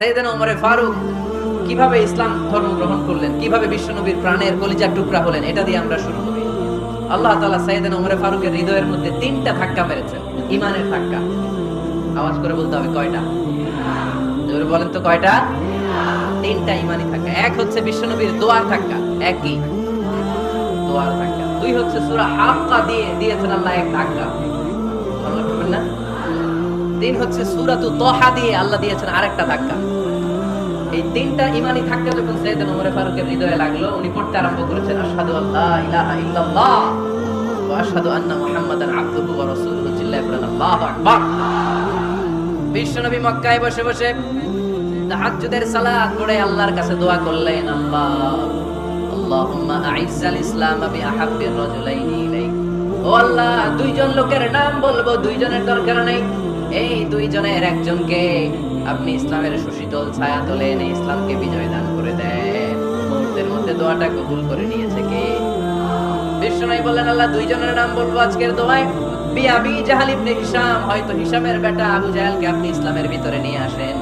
সাইয়েদনা ওমর ফারুক কিভাবে ইসলাম ধর্ম গ্রহণ করলেন, কিভাবে বিশ্বনবীর প্রাণের কলিজার টুকরা হলেন, এটা দিয়ে আমরা শুরু করি। আল্লাহ তাআলা সাইয়েদনা ওমর ফারুকের হৃদয়ের মধ্যে 3টা ধাক্কা মেরেছেন, ঈমানের ধাক্কা। আওয়াজ করে বলতে হবে কয়টা? জোরে বলেন তো কয়টা? 3টা ঈমানি ধাক্কা। এক হচ্ছে বিশ্বনবীর দোয়ার ধাক্কা, এক কি? দোয়ার ধাক্কা। 2 হচ্ছে সূরা হাক্কা দিয়ে দিয়েছেন আল্লাহ এক ধাক্কা, সুবহানাল্লাহ বলবেন না? 3 হচ্ছে সূরাতুত তাহা দিয়ে আল্লাহ দিয়েছেন আরেকটা ধাক্কা। এই 3টা ঈমানি ধাক্কা যখন সাইয়েদনা ওমর ফারুকের হৃদয়ে লাগলো, উনি পড়তে আরম্ভ করেছেন আশহাদু আল্লা ইলাহা ইল্লাল্লাহ ওয়া আশহাদু আন্না মুহাম্মাদান আবদুহু ওয়া রাসূলুহু। চিল্লায়ে বলেন আল্লাহু আকবার। বিশ্বনবী মক্কায় বসে বসে তাহাজ্জুদের সালাত পড়ে আল্লাহর কাছে দোয়া করলেন, আল্লাহুম্মা আইজ্জাল ইসলাম বিআহাব্বির রাজুলাইনি ইলাইক। ও আল্লাহ, 2 জন লোকের নাম বলবো, 2 জনের দরকার নেই, এই 2 জনের একজনকে আপনি ইসলামের সুশীতল ছায়া তলে এনে ইসলামকে বিজয় দান করে দেন। মুহূর্তের মধ্যে দোয়াটা কবুল করে নিয়েছে কে? বিশ্বনবী বললেন, আল্লাহ 2 জনের নাম বলবো আজকের দোয়ায়। আবি জাহল ইবনে হিশাম, হয়তো হিশামের বেটা আবু জাহেলকে আপনি ইসলামের ভিতরে নিয়ে আসেন,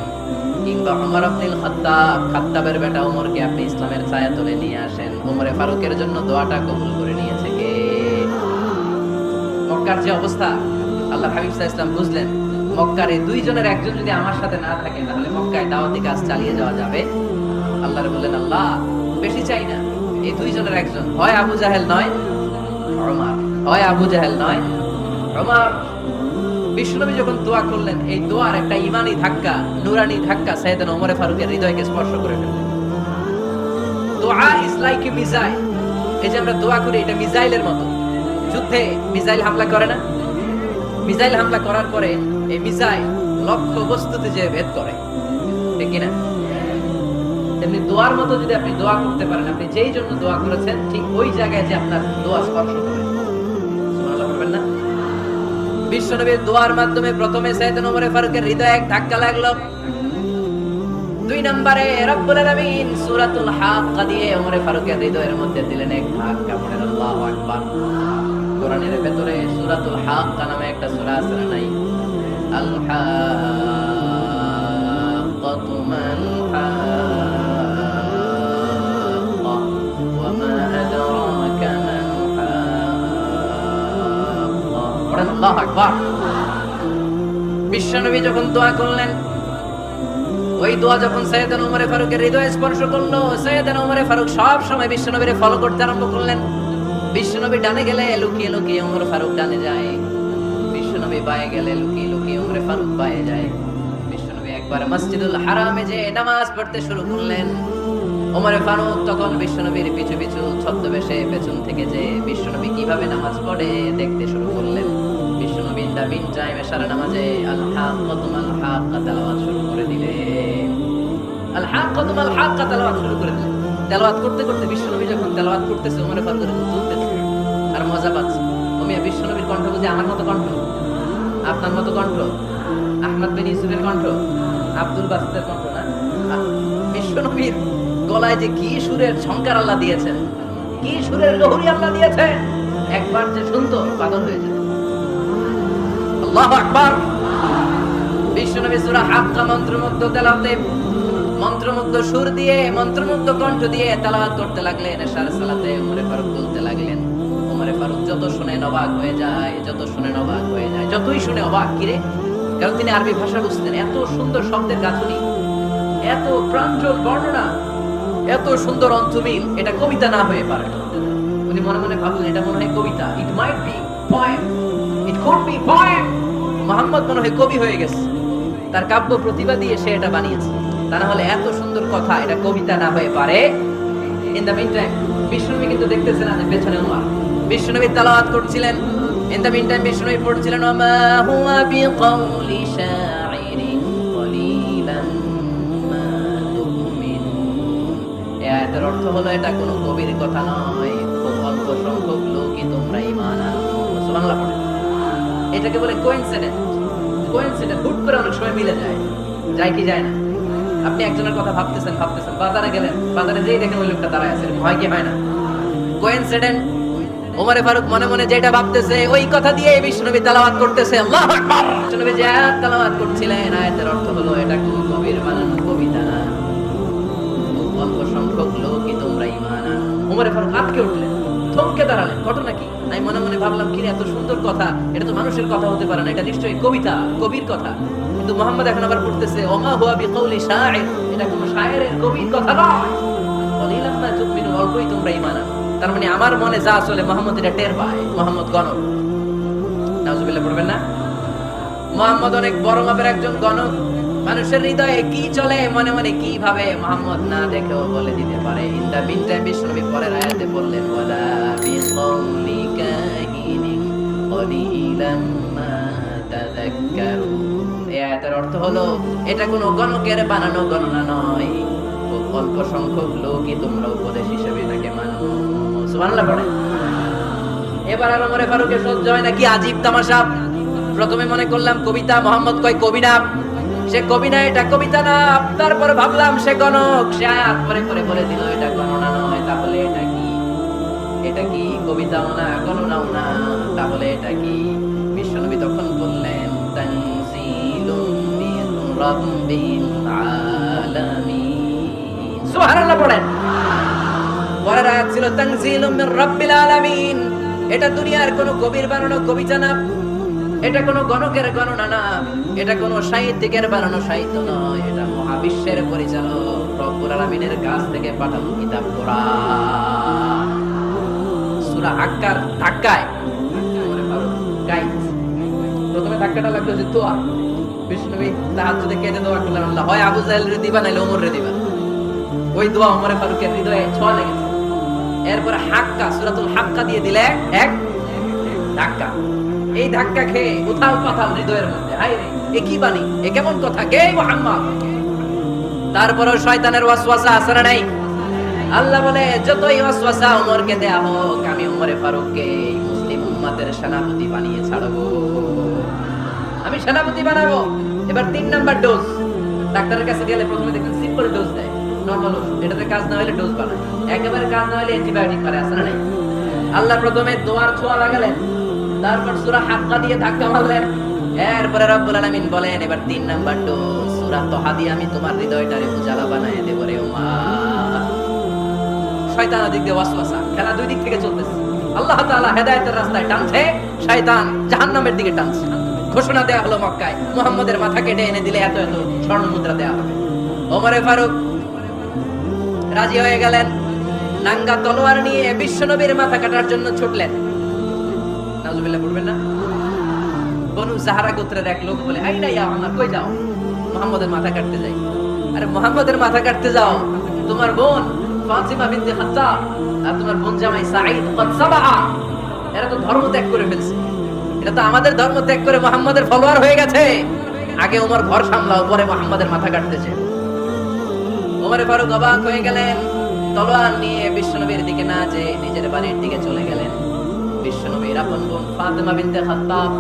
কিংবা ওমর ইবনুল খাত্তাব, খাত্তাবের বেটা ওমরকে আপনি ইসলামের ছায়া তলে নিয়ে আসেন। ওমরে ফারুকের জন্য দোয়াটা কবুল করে নিয়েছে কে? মক্কার যে অবস্থা, আল্লাহ হাবিব সাল্লাল্লাহু আলাইহি ওয়াসাল্লাম বুঝলেন মক্কার এই 2 জনের একজন যদি আমার সাথে না থাকে তাহলে মক্কায় দাওয়াতি কাজ চালিয়ে যাওয়া যাবে। আল্লাহর বললেন, আল্লাহ বেশি চাই না, এই 2 জনের একজন, হয় আবু জাহেল নয় ওমর, হয় আবু জাহেল নয় ওমর। বিশ্বনবী যখন দোয়া করলেন, এই দোয়ার একটা ঈমানি ধাক্কা, নূরানি ধাক্কা সাইয়েদনা ওমর ফারুকের হৃদয়কে স্পর্শ করে ফেলল। দোয়া ইজ লাইক এ মিসাইল। এই যে আমরা দোয়া করি, এটা মিসাইলের মতো। যুদ্ধে মিসাইল হামলা করে না? মিসাইল হামলা করার পরে এই মিসাইল লক্ষ্য বস্তুতে যে ভেদ করে, ঠিক কি না? তেমনি দোয়ার মতো যদি আপনি দোয়া করতে পারেন, আপনি যেই জন্য দোয়া করেছেন ঠিক ওই জায়গায় যে আপনার দোয়া স্পর্শ করে, সুবহানাল্লাহ বলবেন না? বিশ্বনবীর দোয়ার মাধ্যমে প্রথমে সাইয়েদনা ওমর ফারুকের হৃদয়ে এক ধাক্কা লাগলো। 2 নম্বরে রব্বুল আলামিন সূরাতুল হাক্কা দিয়ে ওমর ফারুকের হৃদয়ের মধ্যে দিলেন এক ধাক্কা। পড়েন আল্লাহু আকবার। কোরআনের ভেতরে সূরাতুল হাক্কা নামে একটা সূরা আছে না নাই? আল হাক্কাতু মাল হাক্কা ওয়া মা আদরাকা মাল হাক্কা। পড়েন আল্লাহু আকবার। বিশ্বনবী যখন দোয়া করলেন, ওই দোয়া যখন সাইয়েদনা ওমর ফারুকের হৃদয়ে স্পর্শ করলো, সাইয়েদনা ওমর ফারুক সব সময় বিশ্বনবীরে ফলো করতে আরম্ভ করলেন। বিশ্বনবী ডানে গেলে লুকিয়ে লুকিয়ে ওমর ফারুক ডানে যায়, বিশ্বনবী বায়ে গেলে লুকিয়ে লুকিয়ে ওমর ফারুক বায়ে যায়। বিশ্বনবী একবার মসজিদুল হারামে যে নামাজ পড়তে শুরু করলেন, ওমর ফারুক তখন বিশ্বনবীর পিছু পিছু ছদ্মবেশে পেছন থেকে যে বিশ্বনবী কিভাবে নামাজ পড়ে দেখতে শুরু করলেন। বিশ্বনবী ইন দা মিন টাইম এশারা নামাজে আল হাক্কাতু মাল হাক্কা তেলাওয়াত শুরু করে দিলেন। আল হাক্কাতু মাল হাক্কা তেলাওয়াত শুরু করে দিলেন। তেলাওয়াত করতে করতে বিশ্বনবী যখন তেলাওয়াত করতেছে, ওমর ফারুক এরকম চলতেছে আর মজা পাচ্ছে। ওমিয়া বিশ্বনবীর কণ্ঠ বুঝি আমার মতো কণ্ঠ, আপনার মতো কণ্ঠ, আহমদ বিন ইউসুফের কণ্ঠ, আব্দুল বাসিতের কণ্ঠ না? বিশ্বনবীর গলায় যে কি সুরের ঝংকার আল্লাহ দিয়েছেন, কি সুরের লহরী আল্লাহ দিয়েছেন, একবার যে শুনতো পাগল হয়ে যেত। আল্লাহু আকবার। বিশ্বনবী সূরা হাক্কা মন্ত্রমুগ্ধ তেলাওয়াতে, মন্ত্রমুগ্ধ সুর দিয়ে, মন্ত্রমুগ্ধ কণ্ঠ দিয়ে তেলাওয়াত করতে লাগলেন। এশার সালাতে ওমর ফারুক বলতে লাগলেন। ওমর ফারুক যত শুনে অবাক হয়ে যায়, যত শুনে অবাক হয়ে যায়, যতই শুনে অবাক। কিরে? কারণ তিনি আরবি ভাষা বুঝতেন। এত সুন্দর শব্দের গাঁথুনি, এত প্রাঞ্জল বর্ণনা, এত সুন্দর অন্তমিল, এটা কবিতা না হয়ে পারে। উনি মনে মনে ভাবলেন, এটা মনে হয় কবিতা, it might be poem, it could be poem. Muhammad মনে হয় কবি হয়ে গেছে, তার কাব্য প্রতিভা দিয়ে সে এটা বানিয়েছে। তা না হলে এত সুন্দর কথা, এটা কবিতা না হয়ে পারে। ইন দ্য মিন টাইম বিশ্বনবী কিন্তু দেখতেছেন যে পেছনে ওমর, বিশ্বনবী তেলাওয়াত করছিলেন। ইন দ্য মিন টাইম বিশ্বনবী পড়ছিলেন, ওমা হুয়া বিকাউলি শাইরিন কলিলাম মা তুমিনুন। এই আয়াতের অর্থ হলো এটা কোনো কবির কথা নয়, খুব অল্প সংখ্যক লোকই তোমরা ঈমান আনো। সুবহানাল্লাহ পড়ে। এটাকে বলে কোইন্সিডেন্ট। কোইন্সিডেন্ট হুট করে অনেক সময় মিলে যায়, যায় কি যায় না? আপনি একজনের কথা ভাবতেছেন, বাজারে গেলেন, বাজারে যেই দেখেন ওই লোকটা দাঁড়ায় আছে, হয় কি হয় না? কোইন্সিডেন্ট। ওমর ফারুক মনে মনে যেটা ভাবতেছে ওই কথা দিয়ে বিশ্বনবী তেলাওয়াত করতেছে। আল্লাহু আকবার। বিশ্বনবী যে আয়াত তেলাওয়াত করছিলেন, আয়াতের অর্থ হলো এটা কোনো কবির বানানো কবিতা সংখ্যক লোকই তোমরা ঈমান আনো। ওমর ফারুক আটকে উঠলেন, থমকে দাঁড়ালেন। ঘটনা কি? আমি মনে মনে ভাবলাম, কি রে, এত সুন্দর কথা, এটা তো মানুষের কথা হতে পারে না, এটা নিশ্চয়ই কবিতা, কবির কথা। কিন্তু মুহাম্মদ এখন আবার পড়তেছে, ওমা হুয়া বিকাউলি শাইর, এটা কোনো শায়েরের, কবির কথা নয়। কলিলাম মা তুমিনুন, অল্পই তোমরা ঈমান আনো। তার মানে আমার মনে যা আসলে মুহাম্মদ এটা টের পায়। মুহাম্মদ গণক, নাউজুবিল্লাহ পড়বেন না? মুহাম্মদ অনেক বড় মাপের একজন গণক। মানুষের হৃদয়ে কি চলে, মনে মনে কি ভাবে, মুহাম্মদ না দেখেও বলে দিতে পারে। ইন দা মিন টাইম বিশ্বনবী পরের আয়াতে বললেন, ওয়ালা বিকাউলি কাহিনিন কলিলাম মা তাযাক্কারুন। এই আয়াতের অর্থ হলো, এটা কোনো গণকের বানানো গণনা নয়, খুব অল্প সংখ্যক লোকই তোমরা উপদেশ হিসেবে এটাকে মানো। সুবহানাল্লাহ পড়েন। এবার আর ওমর ফারুকের সহ্য হয় না, কি আজীব তামাশা। প্রথমে মনে করলাম কবিতা, মোহাম্মদ কয় কবি না, সে কবি না, এটা কবিতা না। তারপর ভাবলাম সে গণক, সে আয়াত পরে পরে বলে দিল এটা গণনা নয়। তাহলে এটা কি? এটা কি কবিতাও না, গণনাও না, তাহলে এটা কি? বিশ্বনবী তখন বললেন, তানজিলুম মির রাব্বিল আলামিন। সুবহানাল্লাহ পড়েন। পরের আয়াত ছিল তানজিলুম মির রাব্বিল আলামিন। এটা দুনিয়ার কোনো কবির বানানো কবিতা না, এটা কোনো গণকের গণনা না, এটা কোনো সাহিত্যিকের বানানো সাহিত্য নয়, এটা মহাবিশ্বের পরিচালক রব্বুল আলামিনের কাছ থেকে পাঠানো কিতাব কোরআন। সূরা হাক্কার ধাক্কায় ওমর ফারুক গাইছে। প্রথমে ধাক্কাটা লাগলো যে দোয়া। বিষ্ণুবী তাহাজ্জুদে কেঁদে দোয়া করলেন, আল্লাহ হয় আবু জাহেল রে দিবা, নাইলে ওমর রে দিবা। ওই দোয়া ওমর ফারুকের হৃদয়ে ছোঁয়া লেগেছে। এরপরে হাক্কা, সূরাতুল হাক্কা দিয়ে দিলে এক ধাক্কা। এই ধাক্কা খেয়ে উথাল পাথাল হৃদয়ের মধ্যে, হায় রে, এ কি বাণী, এ কেমন কথা, কে মুহাম্মদ? তারপরও শয়তানের ওয়াসওয়াসা আছে না নাই? আল্লাহ বলে, যতই ওয়াসওয়াসা ওমরকে দেয়া হোক, আমি ওমর ফারুককে মুসলিম উম্মতের সেনাপতি বানিয়ে ছাড়বো, আমি সেনাপতি বানাবো। এবার 3 নাম্বার ডোজ। ডাক্তারের কাছে গেলে প্রথমে দেখেন সিম্পল ডোজ দেয়, নরমাল ওষুধ। এটাতে কাজ না হলে ডোজ বানায়, একেবারে কাজ না হলে অ্যান্টিবায়োটিক মারে, আছে না নাই? আল্লাহ প্রথমে দোয়ার ছোঁয়া লাগালেন, তারপর সূরা হাক্কা দিয়ে ধাক্কা মারলেন। এরপরে রব্বুল আলামিন বলেন, এবার 3 নাম্বার ডোজ সূরা তাহা দিয়ে আমি তোমার হৃদয়টারে উজালা বানায় দেব রে ওমর। শয়তান দিক দিয়ে ওয়াসওয়াসা, খেলা দুই দিক থেকে চলতেছে। আল্লাহ তাআলা হেদায়েতের রাস্তায় টানছে, শয়তান জাহান্নামের দিকে টানছে। ঘোষণা দেয়া হলো মক্কায়, মুহাম্মদের মাথা কেটে এনে দিলে এত এত স্বর্ণ মুদ্রা দেয়া হবে। ওমর ফারুক রাজি হয়ে গেলেন, নাঙ্গা তলোয়ার নিয়ে বিশ্বনবীর মাথা কাটার জন্য ছুটলেন। নাউজুবিল্লাহ পড়বেন না? বনু যাহরা গোত্রের এক লোক বলে, আইনা ইয়া আমার, কই যাও? মুহাম্মদের মাথা কাটতে যাই। আরে মুহাম্মদের মাথা কাটতে যাও? তোমার বোন ফাতিমা বিনতে খাত্তাব আর তোমার বোন জামাই সাঈদ কদ সাবাহা, এরা তো ধর্ম ত্যাগ করে ফেলছে। এটা তো আমাদের ধর্ম ত্যাগ করে মুহাম্মদের ফলোয়ার হয়ে গেছে। আগে ওমর ঘর সামলাও, পরে মুহাম্মদের মাথা কাটতেছে। ওমর ফারুক অবাক হয়ে গেলেন, তলোয়ার নিয়ে বিশ্বনবীর দিকে না যেয়ে নিজের বাড়ির দিকে চলে গেলেন। বিশ্বনবীর আপন বোন ফাতিমা বিনতে খাত্তাব,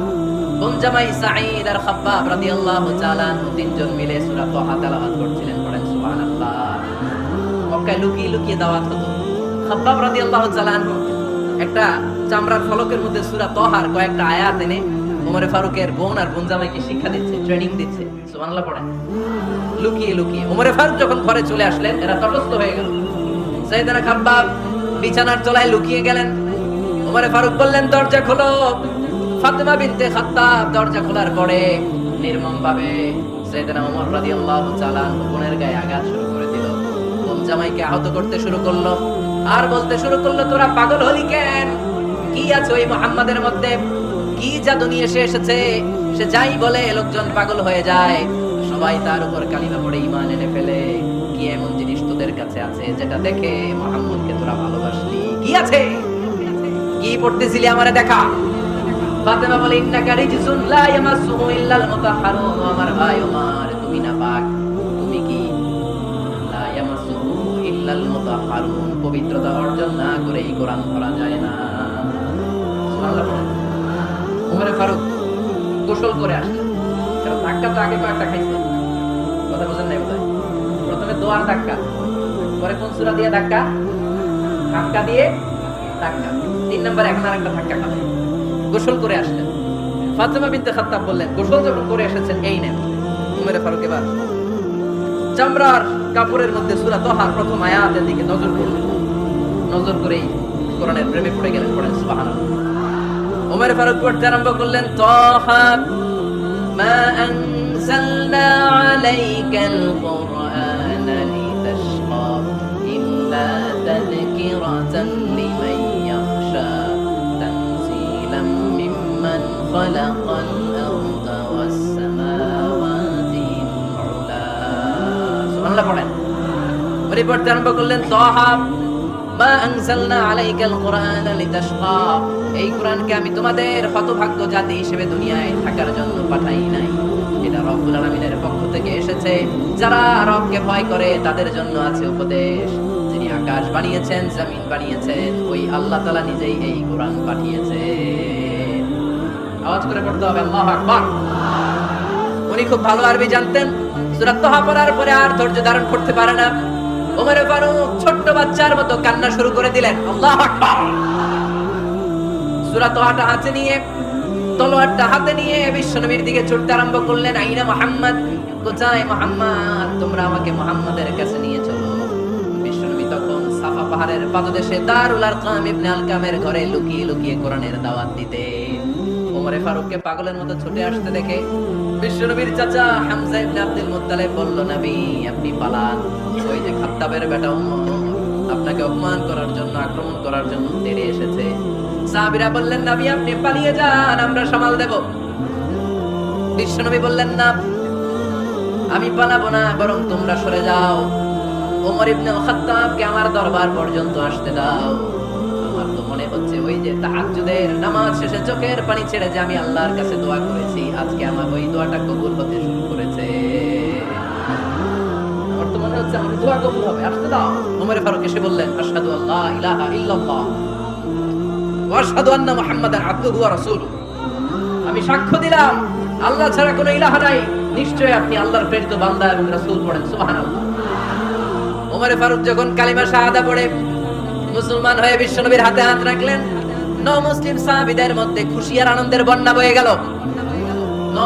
বোন জামাই সাঈদ আর খাব্বাব রাদিয়াল্লাহু তাআলা আনহু, তিনজন মিলে সূরা তাহা তেলাওয়াত করছিলেন। পড়েন সুবহানাল্লাহ। মক্কায় লুকিয়ে লুকিয়ে দাওয়াত হতো। খাব্বাব রাদিয়াল্লাহু তাআলা আনহু একটা চামড়ার ফলকের মধ্যে সূরা তাহার কয়েকটা আয়াত এনে ওমর ফারুকের বোন আর বোন জামাইকে শিক্ষা দিচ্ছে, ট্রেনিং দিচ্ছে। সুবহানাল্লাহ পড়েন। লুকিয়ে লুকিয়ে ওমর ফারুক যখন ঘরে চলে আসলেন, এরা তটস্থ হয়ে গেল। সাইয়েদনা খাব্বাব বিছানার তলায় লুকিয়ে গেলেন। ওমর ফারুক বললেন, দরজা খোলো। ফাতিমা বিনতে খাত্তাব দরজা খোলার পরে নির্মমভাবে সাইয়েদনা ওমর রাদিয়াল্লাহু তাআলা বোনের গায়ে আঘাত শুরু করে দিল। বোন জামাইকে আহত করতে শুরু করলো আর বলতে শুরু করলো, তোরা পাগল হলি কেন? কি আছে ওই মুহাম্মাদের মধ্যে? কি জাদু নিয়ে এসেছে? সে যাই বলে লোকজন পাগল হয়ে যায়, সবাই তার উপর কালিমা পড়ে ঈমান এনে ফেলে। কি এমন জিনিস তোদের কাছে আছে যেটা দেখে মুহাম্মদকে তোরা ভালোবাসলি? কি আছে? কি পড়তেছিলি আমারে দেখা? ফাতেমা বলে, ইন্নাকা রিজসুন লা ইয়ামাসসুহু ইল্লাল মুতাহহারুন। আমার ভাই ওমর, তুমি নাপাক। তুমি কি? লা ইয়ামাসসুহু ইল্লাল মুতাহহারুন, পবিত্রতা অর্জন না করে এই কোরআন পড়া যায় না। সুবহানাল্লাহ। ওমর ফারুক গোসল করে আসলেন, কারণ ধাক্কা তো আগে কয়েকটা খাইছে। কথা বুঝেন নাই বোধহয়? প্রথমে দোয়ার ধাক্কা, পরে কোন সূরা দিয়ে ধাক্কা? ধাক্কা দিয়ে ধাক্কা। 3 নম্বর এখন আরেকটা ধাক্কা খাবে। গোসল করে আসলেন। ফাতিমা বিনতে খাত্তাব বললেন, গোসল যখন করে এসেছেন, এই নেন। ওমর ফারুক এবার চামড়ার কাপড়ের মধ্যে সূরা তাহার প্রথম আয়াতের দিকে নজর করলেন, নজর করেই কোরআনের প্রেমে পড়ে গেলেন। পড়েন সুবহানাল্লাহ। ওমর ফারুক পড়তে আরম্ভ করলেন, তাহা মা আনজালনা আলাইকাল কুরআনা লিতাশকা ইল্লা তাযকিরাতান লিমান ইয়াখশা তানজিলাম মিম্মান খালাকাল আরদা ওয়াস সামাওয়াতি উলা। সুবহানাল্লাহ পড়েন। ওমর পড়তে আরম্ভ করলেন, তাহা মা আনজালনা আলাইকাল কুরআনা লিতাশকা, এই কোরআনকে আমি তোমাদের হতভাগ্য জাতি হিসেবে দুনিয়ায় থাকার জন্য পাঠাই নাই। এটা রব্বুল আলামিনের পক্ষ থেকে এসেছে। যারা রবকে ভয় করে তাদের জন্য আছে উপদেশ। যিনি আকাশ বানিয়েছেন, জমিন বানিয়েছেন, ওই আল্লাহ তাআলা নিজেই এই কোরআন পাঠিয়েছেন। আওয়াজ করে পড়তে হবে আল্লাহু আকবার। উনি খুব ভালো আরবি জানতেন। সূরা তাহা পড়ার পরে আর ধৈর্য ধারণ করতে পারে না। ওমর ফারুক ছোট্ট বাচ্চার মতো কান্না শুরু করে দিলেন। আল্লাহু আকবার। সূরা তাহাটা হাতে নিয়ে, তলোয়ারটা হাতে নিয়ে বিশ্বনবীর দিকে ছুটতে আরম্ভ করলেন। আইনা মুহাম্মদ, কোথায় মুহাম্মদ? তোমরা আমাকে মুহাম্মাদের কাছে নিয়ে চলো। বিশ্বনবী তখন সাফা পাহাড়ের পাদদেশে দারুল আরকাম ইবনে আলকামের ঘরে লুকিয়ে লুকিয়ে কোরআনের দাওয়াত দিতে। ওমর ফারুককে পাগলের মতো ছুটে আসতে দেখে বিশ্বনবীর চাচা হামজা ইবনে আব্দুল মুত্তালিব বলল, নবী আপনি পালান, ওই যে খাত্তাবের বেটা ওমর আপনাকে অপমান করার জন্য, আক্রমণ করার জন্য তেড়ে এসেছে। সাহাবীরা বললেন, নবী আপনি পালিয়ে যান, আমরা সামাল দেব। বিশ্বনবী বললেন, না আমি পালাবো না, বরং তোমরা সরে যাও। ওমর ইবনে খাত্তাবকে আমার দরবার পর্যন্ত আসতে দাও। আমার তো মনে হচ্ছে ওই যে তাহাজ্জুদের নামাজ শেষে চোখের পানি ছেড়ে যে আমি আল্লাহর কাছে দোয়া করেছি, আজকে আমার ওই দোয়াটা কবুল হতে শুরু করেছে। আমার তো মনে হচ্ছে আমার দোয়া কবুল হবে, আসতে দাও। ওমর ফারুক এসে বললেন, আশহাদু আল্লা ইলাহা ইল্লাল্লাহ ওয়া আশহাদু আন্না মুহাম্মাদান আবদুহু ওয়া রাসূলুহু, আমি সাক্ষ্য দিলাম আল্লাহ ছাড়া কোনো ইলাহা নাই, নিশ্চয়ই আপনি আল্লাহর প্রেরিত বান্দা এবং রাসূল। পড়েন সুবহানাল্লাহ। ওমর ফারুক যখন কালিমা শাহাদা পড়ে মুসলমান হয়ে বিশ্বনবীর হাতে হাত রাখলেন, মুসলিম সাহাবীদের মধ্যে খুশি আর আনন্দের বন্যা বয়ে গেল।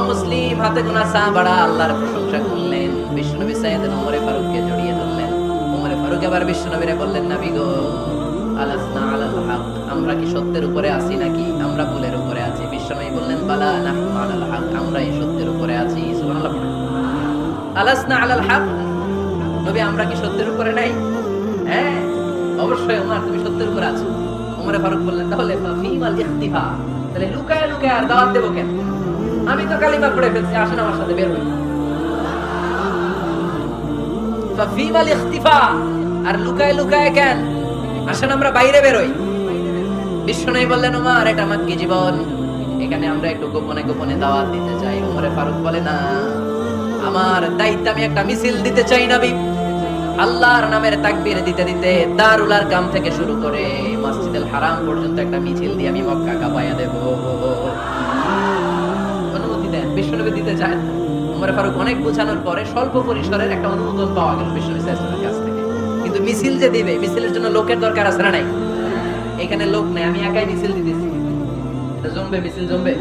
মুসলিম হাতে গোনা সাহাবারা আল্লাহর প্রশংসা করলেন। বিশ্বনবী সাইয়েদনা ওমর ফারুককে জড়িয়ে ধরলেন। ওমর ফারুক আবার বিশ্বনবীরে বললেন, নবী গো, আলাসনা আলাল হক, আমরা কি সত্যের উপরে আছি নাকি আমরা ভুলের উপরে আছি? বিশ্বনবী বললেন, বালা নাহনু আলাল হক, আমরা এই সত্যের উপরে আছি। সুবহানাল্লাহ। আলাসনা আলাল হক, নবী আমরা কি সত্যের উপরে নাই? হ্যাঁ অবশ্যই ওমর, তুমি সত্যের উপরে আছো। ওমর ফারুক বললেন, তাহলে ফাফিমাল ইখতিফা, তাহলে লুকায় লুকায় আর দাওয়াত দেব কেন? আমি তো কালিমা পড়ে ফেলছি, আসেন আমার সাথে বের হই। ফাফিমাল ইখতিফা, আর লুকায় লুকায় কেন? আসেন আমরা বাইরে বের হই। বিশ্বনবী বললেন, ওমর এটা মাক্কি জীবন, এখানে আমরা একটু গোপনে গোপনে দাওয়াত দিতে চাই। ওমর ফারুক বলে, না, আমার দায়িত্ব, আমি একটা মিছিল দিতে চাই নবী। আল্লাহর নামের তাকবীর দিতে দিতে দারুল আরকাম থেকে শুরু করে মসজিদুল হারাম পর্যন্ত একটা মিছিল দিয়ে আমি মক্কা কাঁপাইয়া দেব। অনুমতি দেন। বিশ্বনবী দিতে চান। ওমর ফারুক অনেক বোঝানোর পরে স্বল্প পরিসরের একটা অনুমোদন পাওয়া গেল বিশ্বনবী সাল্লাল্লাহু আলাইহি ওয়াসাল্লামের কাছ থেকে। কিন্তু মিছিল যে দিবে, মিছিলের জন্য লোকের দরকার আছে না নাই? এখানে লোক নাই, আমি একাই মিছিল দিতেছি। এটা জমবে, মিছিল জমবে।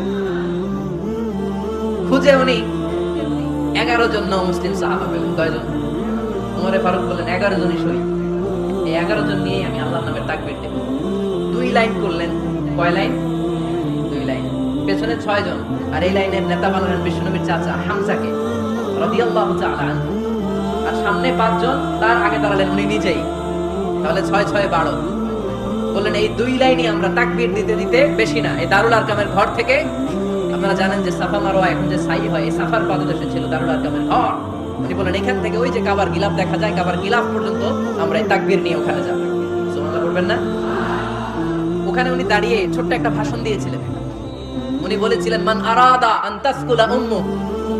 খুঁজে উনি 11 জন মুসলিম সাহাবা পেলেন। কয়জন? ওমর ফারুক বললেন, 11 জনই শহীদ। এই 11 জন নিয়ে আমি আল্লাহর নামে তাকবীর দেব। 2 লাইন করলেন। কয় লাইন? 2 লাইন। পেছনে 6 জন, আর এই লাইনের নেতা বানালেন বিশ্বনবীর চাচা হামজাকে রাদিয়াল্লাহু তাআলা আনহু। আর সামনে 5 জন, তার আগে দাঁড়ালেন উনি নিজেই। তাহলে 6 6 12। বললেন এই 2 লাইনই আমরা তাকবীর দিতে দিতে, বেশি না, এই দারুল আরকামের ঘর থেকে, আপনারা জানেন যে সাফা মারওয়া এখন যে সাই হয়, এই সাফার পাদদেশে ছিল দারুল আরকামের ঘর। উনি বলেন এখান থেকে ওই যে কাবার গিলাফ দেখা যায়, কাবার গিলাফ পর্যন্ত আমরা এই তাকবীর নিয়ে ওখানে যাব। সুবহানাল্লাহ পড়বেন না? ওখানে উনি দাঁড়িয়ে ছোট্ট একটা ভাষণ দিয়েছিলেন। উনি বলেছিলেন, মান আরাদা আন তাসকুলা উম্মু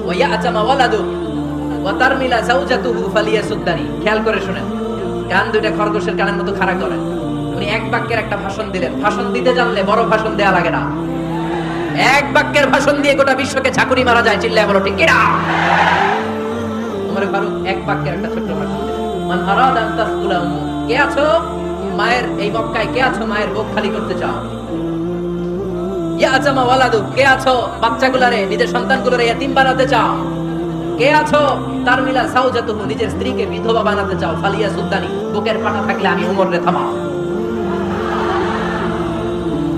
ওয়া ইয়াতামা ওয়ালাদু ওয়া তারমিলা যাওজাতুহু ফালিয়াসুদ্দানি। খেয়াল করে শুনেন, কান দুইটা খরগোশের কানের মতো খাড়া করেন। উনি এক বাক্যের একটা ভাষণ দিলেন। ভাষণ দিতে জানলে বড় ভাষণ দেয়া লাগে না। এক বাক্যের ভাষণ দিয়ে গোটা বিশ্বকে ঝাঁকুনি মারা যায়। চিল্লায় বলো ঠিক কিনা? ওমর ফারুক এক বাক্যের একটা ছোট্ট ভাষণ দিলেন। মান আরাদা আন তাসকুলা উম্মু, কে আছো মায়ের এই মক্কায়, কে আছো মায়ের বুক খালি করতে চাও? ইয়াতামা ওয়ালাদু, কে আছো বাচ্চাগুলারে, নিজের সন্তানগুলোরে ইয়াতিম বানাতে চাও? কে আছো তার মিলা সাউজাতুহু, নিজের স্ত্রীকে বিধবা বানাতে চাও, ফালিয়া সুদ্দানি, বুকের পাটা থাকলে আমি ওমর রে থামাও।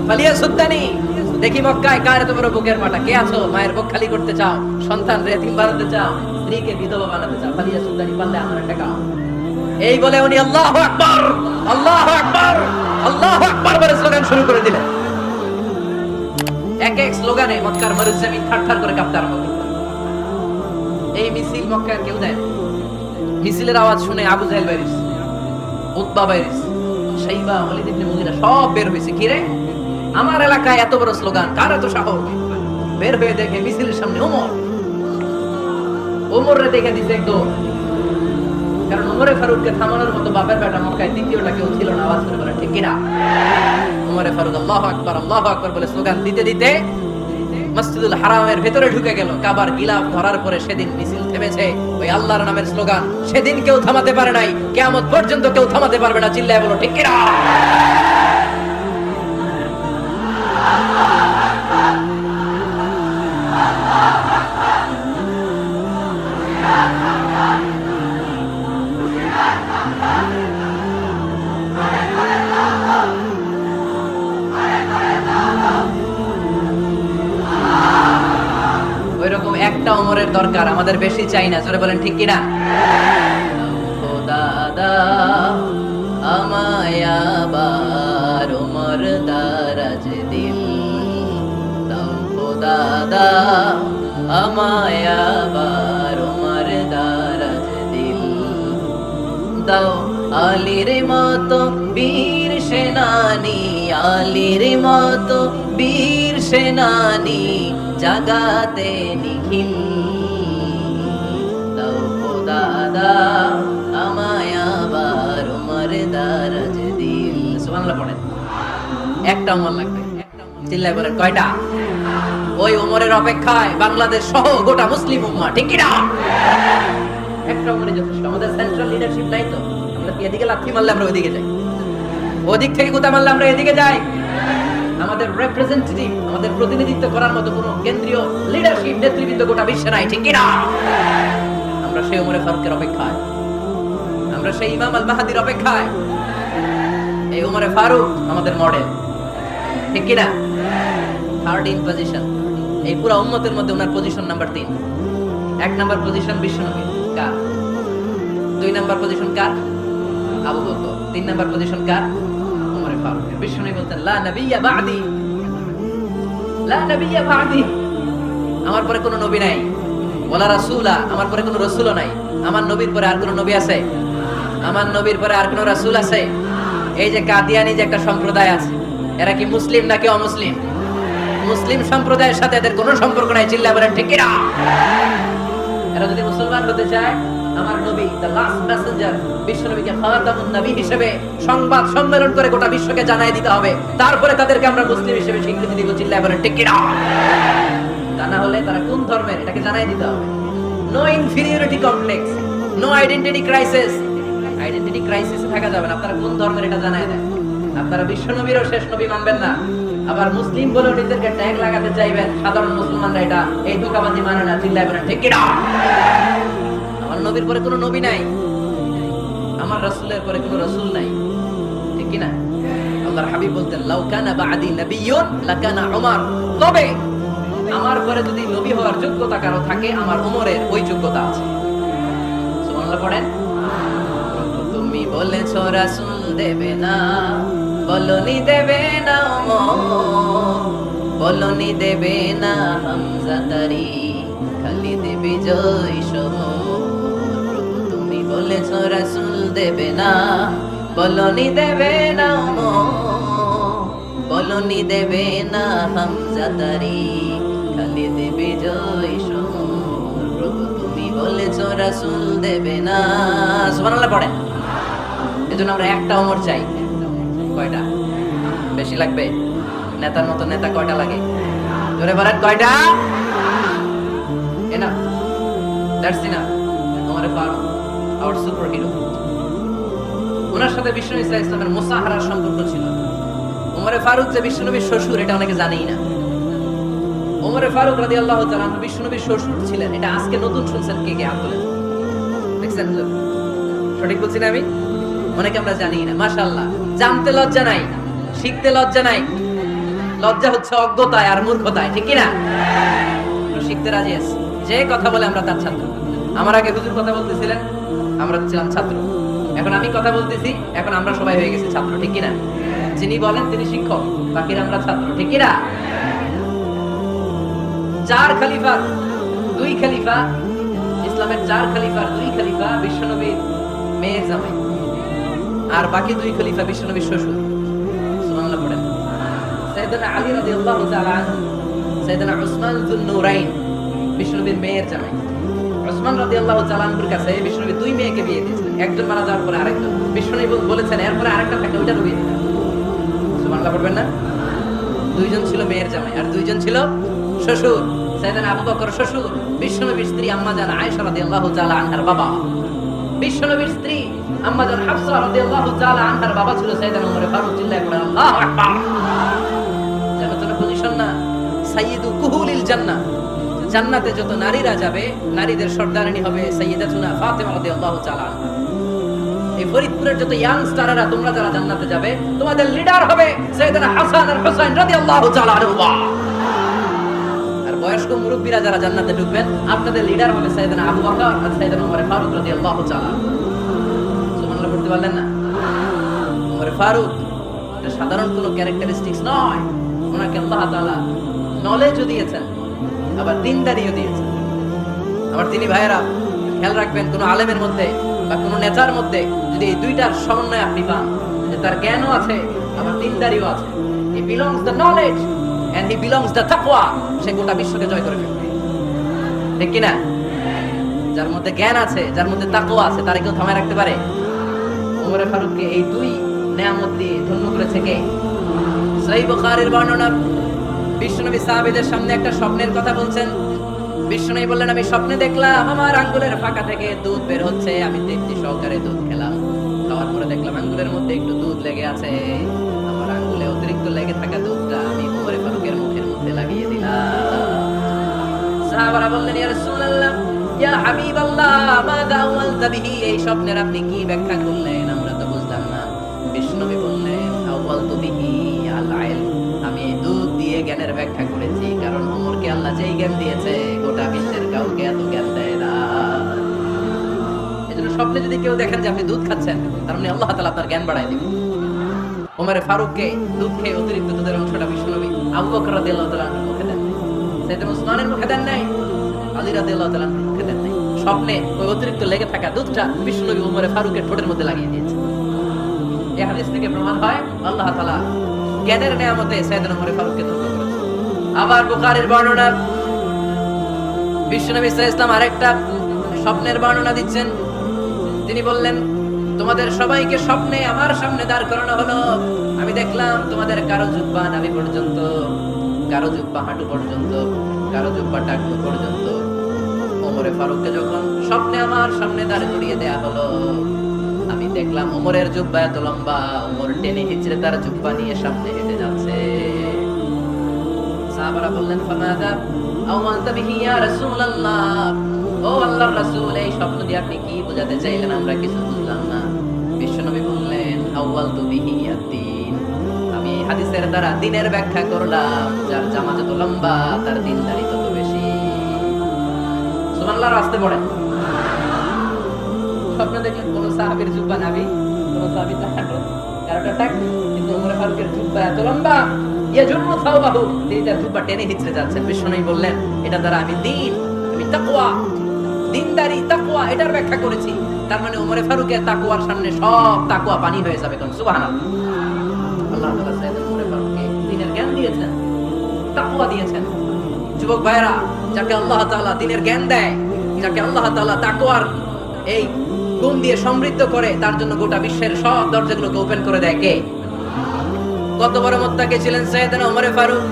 ফালিয়া সুদ্দানি, দেখি মক্কায় কার এত বড় বুকের পাটা, কে আছো মায়ের বুক খালি করতে চাও, সন্তান রে এতিম বানাতে চাও, স্ত্রীকে বিধবা বানাতে চাও, ফালিয়া সুদ্দানি, পারলে আমার ঠেকাও। এই বলে উনি আল্লাহু আকবার, আল্লাহু আকবার, আল্লাহু আকবার বলে স্লোগান শুরু করে দিলেন। এক এক স্লোগানে মক্কার মরুজমিন থারথার করে কাঁপতে আরম্ভ করল। এই মিছিল মক্কার কেউ দেয় না। মিছিলের আওয়াজ শুনে আবু জাহেল বাইরিস, উতবা বাইরিস, শাইবা, ওয়ালিদ ইবনে মুগিরা সব বের হয়েছে। কি রে, আমার এলাকায় এত বড় স্লোগান, কার এত সাহস? বের হয়ে দেখে মিছিলের সামনে ওমর। ওমর রে দেখে দিছে একদম, কারণ ওমরে ফারুককে থামানোর মতো বাপের বেটা মক্কায় দ্বিতীয়টা কেউ ছিল না। আওয়াজ করে বলে ঠিক কিনা? ওমরে ফারুক আল্লাহু আকবার, আল্লাহু আকবার বলে স্লোগান দিতে দিতে মসজিদুল হারামের ভেতরে ঢুকে গেল। কাবার গিলাফ ধরার পরে সেদিন মিছিল থেমেছে ওই আল্লাহর নামের স্লোগান। সেদিন কেউ থামাতে পারে নাই, কিয়ামত পর্যন্ত কেউ থামাতে পারবে না। চিল্লায় বলো ঠিক কিনা? ওইরকম একটা ওমরের দরকার, আমাদের বেশি চাই না। জোরে বলেন ঠিক কিনা? ও দাদা আমায় আবার ওমর দারাজ দিল দাও, ও দাদা আমায় আবার ওমর দারাজ দিল দাও। আলীর মতো বীর সেনানী, আলীর মতো বীর সেনানী জাগাতে নিখিল দাও, ও দাদা আমায় আবার ওমর দারাজ দিল। সুবহানাল্লাহ পড়েন। একটা ওমর লাগবে। চিল্লায় বলেন কয়টা? ওই ওমরের অপেক্ষায় বাংলাদেশ সহ গোটা মুসলিম উম্মাহ, ঠিক কি না? একটা ওমরই যথেষ্ট। আমাদের সেন্ট্রাল লিডারশিপ নাই তো, আমরা কি এদিকে লাথি মারলে আমরা ওইদিকে যাই, ওদিক থেকে গুতা মারলে আমরা এদিকে যাই। আমাদের রিপ্রেজেন্টেটিভ, আমাদের প্রতিনিধিত্ব করার মতো কোনো কেন্দ্রীয় লিডারশিপ নেতৃবৃন্দ গোটা বিশ্বে নাই, ঠিক কি না? আমরা সেই ওমরে ফারুকের অপেক্ষায়, আমরা সেই ইমাম আল মাহদির অপেক্ষায়। এই ওমরে ফারুক আমাদের মডেল, ঠিক কি না? থার্ড ইন পজিশন এই পুরো উম্মতের মধ্যে ওনার পজিশন নাম্বার 3। 1 নাম্বার পজিশন বিশ্বনবী, কার? 2 নাম্বার পজিশন কার? আবু বকর। 3 নাম্বার পজিশন কার? ওমরে ফারুক। বিশ্বনবী বলতেন লা নবিয়্যা বা'দি, লা নবিয়্যা বা'দি, আমার পরে কোনো নবী নাই। ওয়ালা রাসূলা, আমার পরে কোনো রাসূলও নাই। আমার নবীর পরে আর কোনো নবী আছে? আমার নবীর পরে আর কোনো রাসূল আছে? এই যে কাদিয়ানি যে একটা সম্প্রদায় আছে, এরা কি মুসলিম নাকি অমুসলিম? মুসলিম সম্প্রদায়ের সাথে এদের কোনো সম্পর্ক নাই। চিল্লায় বলেন ঠিক কি না? এরা যদি মুসলমান হতে চায়, আমার নবী দ্য লাস্ট মেসেঞ্জার বিশ্ব নবীকে খাতামুন নবী হিসেবে সংবাদ সম্মেলন করে গোটা বিশ্বকে জানাই দিতে হবে, তারপরে তাদেরকে আমরা মুসলিম হিসেবে স্বীকৃতি দিব। চিল্লায় বলেন ঠিক কি না? তা না হলে তারা কোন ধর্মের এটাকে জানাই দিতে হবে। No inferiority complex, no identity crisis. Identity ক্রাইসিসে থাকা যাবে না। আপনারা কোন ধর্মের এটা জানাই দেন। আপনারা বিশ্ব নবীরও শেষ নবী মানবেন না, আবার মুসলিম বলে নিজেদেরকে ট্যাগ লাগাতে চাইবেন। সাধারণ মুসলমানরা এটা এই ধোঁকাবাজি মানে না। চিল্লায় বলেন ঠিক কি না? আমার নবীর পরে কোনো নবী নাই, আমার রাসূলের পরে কোনো রাসূল নাই, ঠিক কি না? আল্লাহর হাবিব বলতেন লাউ কানা বা'দি নাবিয়্যুন লাকানা উমর, তবে আমার পরে যদি নবী হওয়ার যোগ্যতা কারো থাকে, আমার ওমরের ওই যোগ্যতা আছে। সুবহানাল্লাহ পড়েন। তুমি বলেছো রাসূল দেবে না, বলনি দেবে না ওমর, বলনি দেবে না হামজা তারি, খালিদ বিজয় সমর। প্রভু তুমি বলেছো রাসূল দেবে না, বলনি দেবে না ওমর, বলনি দেবে না হামজা তারি, খালিদ বিজয় সমর। প্রভু তুমি বলেছো রাসূল দেবে না। সুবহানাল্লাহ পড়েন। এজন্য আমরা একটা ওমর চাই। কয়টা? বেশি লাগবে? নেতার মতো নেতা কয়টা লাগে? জোরে বলেন কয়টা? Enough, that's enough. Omar Faruk our super hero. ওনার সাথে বিশ্বনবী সাল্লাল্লাহু আলাইহি ওয়াসাল্লামের মুসাহারার সম্পর্ক ছিল। ওমর ফারুক যে বিশ্বনবীর শ্বশুর, এটা অনেকে জানেই না। ওমরে ফারুক রাদিয়াল্লাহু তাআলা বিশ্বনবীর শ্বশুর ছিলেন। এটা আজকে নতুন শুনছেন, কে কে হাত তোলেন? দেখছেন সঠিক বলছি না আমি? অনেকে আমরা জানি না। মাশাআল্লাহ, জানতে লজ্জা নাই, শিখতে লজ্জা নাই, লজ্জা হচ্ছে অজ্ঞতায় আর মূর্খতায়, ঠিক কি না? শিখতে রাজি আছি, যে কথা বলে আমরা তার ছাত্র। আমার আগে হুজুর কথা বলতেছিলেন, আমরা ছিলাম ছাত্র, এখন আমি কথা বলতেছি, এখন আমরা সবাই হয়ে গেছি ছাত্র, ঠিক কি না? যিনি বলেন তিনি শিক্ষক, বাকিরা আমরা ছাত্র, ঠিক কি না? চার খলিফার দুই খলিফা, ইসলামের চার খলিফার দুই খলিফা বিশ্বনবীর মেয়ের জামাই, আর বাকি দুই খলিফা বিশ্বনবীর শ্বশুর। সুবহানাল্লাহ পড়েন। সাইয়েদনা আলী রাদিয়াল্লাহু তাআলা আনহু, সাইয়েদনা উসমান যুন নূরাইন বিশ্বনবীর মেয়ের জামাই। উসমান রাদিয়াল্লাহু তাআলা আনহুর কাছে বিশ্বনবী দুই মেয়েকে বিয়ে দিয়েছিলেন, একজন মারা যাওয়ার পরে আরেকজন। বিশ্বনবী বলেছেন এরপরে আরেকটা থাকে, ওইটা বিয়ে দিবেন। সুবহানাল্লাহ পড়বেন না? দুইজন ছিল মেয়ের জামাই আর দুইজন ছিল শ্বশুর। সাইয়েদনা আবু বকর শ্বশুর, বিশ্বনবীর স্ত্রী আম্মা জান আয়েশা রাদিয়াল্লাহু তাআলা আনহার বাবা। বিশ্বনবীর স্ত্রী আম্মা জান হাফসা রাদিয়াল্লাহু তাআলা আনহার বাবা ছিল সাইয়েদনা ওমর ফারুক। চিল্লায় পড়েন আল্লাহু আকবার। জান্নাতের পজিশন না, সাইয়্যিদু কুহুলিল জান্নাহ। জান্নাতে যত নারীরা যাবে, নারীদের সর্দারিনী হবে সাইয়্যিদাতুনা ফাতেমা রাদিয়াল্লাহু তাআলা আনহা। এই ফরিদপুরের যত ইয়াংস্টাররা তোমরা যারা জান্নাতে যাবে, তোমাদের লিডার হবে সাইয়েদনা হাসান আর হুসাইন রাদিয়াল্লাহু তাআলা আনহুমা। আর বয়স্ক মুরব্বীরা যারা জান্নাতে ঢুকবেন, আপনাদের লিডার হবে সাইয়েদনা আবু বকর আর সাইয়েদনা ওমর ফারুক রাদিয়াল্লাহু তাআলা। সুবহানাল্লাহ পড়তে পারলেন না? ওমর ফারুক এটা সাধারণ কোনো ক্যারেক্টারিস্টিক্স নয়, ওনাকে আল্লাহ তাআলা নলেজও দিয়েছেন, আবার দিনদারিও দিয়েছেন। আবার তিনি ভাইয়েরা খেয়াল রাখবেন, কোনো আলেমের মধ্যে বা কোনো নেতার মধ্যে যদি এই দুইটার সমন্বয় আপনি পান, যে তার জ্ঞানও আছে আবার দিনদারিও আছে, he belongs the knowledge and he belongs the তাকওয়া, সে গোটা বিশ্বকে জয় করে ফেলবে, ঠিক কি না? যার মধ্যে জ্ঞান আছে, যার মধ্যে তাকওয়া আছে, তারে কেউ থামায় রাখতে পারে? ওমর ফারুককে এই দুই নেয়ামত দিয়ে ধন্য করেছে কে? সহিহ বুখারীর বর্ণনা, বিশ্বনবী সাহাবীদের সামনে একটা স্বপ্নের কথা বলছেন। বিশ্বনবী বললেন, আমি স্বপ্নে দেখলাম আমার আঙ্গুলের ফাঁকা থেকে দুধ বের হচ্ছে, আমি তৃপ্তি সহকারে দুধ খেলাম। খাওয়ার পরে দেখলাম আঙ্গুলের মধ্যে একটু দুধ লেগে আছে। আমার আঙ্গুলে অতিরিক্ত লেগে থাকা দুধটা আমি ওমর ফারুকের মুখের মধ্যে লাগিয়ে দিলাম। সাহাবারা বললেন, ইয়া রাসূলুল্লাহ, ইয়া হাবিবাল্লাহ, মাযা আওয়ালতা বিহি, এই স্বপ্নের আপনি কি ব্যাখ্যা করলেন? আমরা তো বুঝলাম না। বিশ্বনবী বললেন, আওয়ালতু বিহি আল ইলম, আমি দুধ দিয়ে জ্ঞানের ব্যাখ্যা করেছি, কারণ ওমরকে আল্লাহ যেই জ্ঞান দিয়েছে গোটা বিশ্বের কাউকে এত জ্ঞান দেয় না। এজন্য স্বপ্নে যদি কেউ দেখেন যে আপনি দুধ খাচ্ছেন, তার মানে আল্লাহ তাআলা আপনার জ্ঞান বাড়ায় দিবেন। ওমর ফারুককে দুধ খেয়ে অতিরিক্ত দুধের অংশটা বিশ্বনবী আবু বকর রাদিয়াল্লাহু তাআলা আনহুর মুখে দেন নাই, সাইয়েদনা উসমানের মুখে দেন নাই, আলী রাদিয়াল্লাহু তাআলা আনহুর মুখে দেন নাই। স্বপ্নে ওই অতিরিক্ত লেগে থাকা দুধটা বিশ্বনবী ওমর ফারুকের ঠোঁটের মধ্যে লাগিয়ে দিয়েছে। এই হাদিস থেকে প্রমাণ হয় আল্লাহ তাআলা জ্ঞানের নেয়ামতে সাইয়েদনা ওমর ফারুককে ধন্য করেছেন। আবার বুখারীর বর্ণনা, বিশ্বনবী সাল্লাল্লাহু আলাইহি ওয়াসাল্লাম আরেকটা স্বপ্নের বর্ণনা দিচ্ছেন। তিনি বললেন, তোমাদের সবাইকে স্বপ্নে আমার সামনে দাঁড় করানো হলো। আমি দেখলাম তোমাদের কারো জুব্বা নাভি পর্যন্ত, কারো জুব্বা হাঁটু পর্যন্ত, কারো জুব্বা টাকনু পর্যন্ত। ওমর ফারুককে যখন স্বপ্নে আমার সামনে দাঁড় করিয়ে দেয়া হলো, আমি দেখলাম ওমরের জুব্বা এত লম্বা, ওমর টেনে হিচড়ে তার জুব্বা নিয়ে সামনে হেঁটে যাচ্ছে। সাহাবারা বললেন, ফামাযা আওয়ালতা বিহি ইয়া রাসূলুল্লাহ, ও আল্লাহর রাসূল, এই স্বপ্ন দিয়ে আপনি কি বোঝাতে চাইলেন? আমরা কিছু বুঝলাম না। বিশ্বনবী বললেন, আওয়ালতু বিহি আদ-দীন, আমি এই হাদিসের দ্বারা দ্বীনের ব্যাখ্যা করলাম। যার জামা যত লম্বা তার দ্বীনদারি তত বেশি। সুবহানাল্লাহ, রাস্তে পড়েন। স্বপ্ন দেখলেন কোন সাহাবীর জুব্বা নাভি, কোন সাহাবী হাঁটু, কারোটা টাক, কিন্তু ওমর ফারুকের জুব্বা এত লম্বা, ইয়াজুরু সাওবাহু, তিনি তার জুব্বা টেনে হিচড়ে যাচ্ছেন। বিশ্বনবী বললেন, এটা দ্বারা আমি দ্বীন, আমি তাকওয়া, দ্বীনদারি, তাকওয়া এটার ব্যাখ্যা করেছি। তার মানে ওমর ফারুকের তাকওয়ার সামনে সব তাকওয়া পানি হয়ে যাবে। কোন সুবহানাল্লাহ। আল্লাহ তাআলা সাইয়েদনা ওমর ফারুককে দ্বীনের জ্ঞান দিয়েছেন, তাকওয়া দিয়েছেন। যুবক ভাইরা, যাকে আল্লাহ তাআলা দ্বীনের জ্ঞান দেয়, যাকে আল্লাহ তাআলা তাকওয়ার এই গুণ দিয়ে সমৃদ্ধ করে, তার জন্য গোটা বিশ্বের সব দরজাগুলোকে ওপেন করে দেয় কে? কত বড় মুত্তাকি ছিলেন সাইয়েদনা ওমর ফারুক।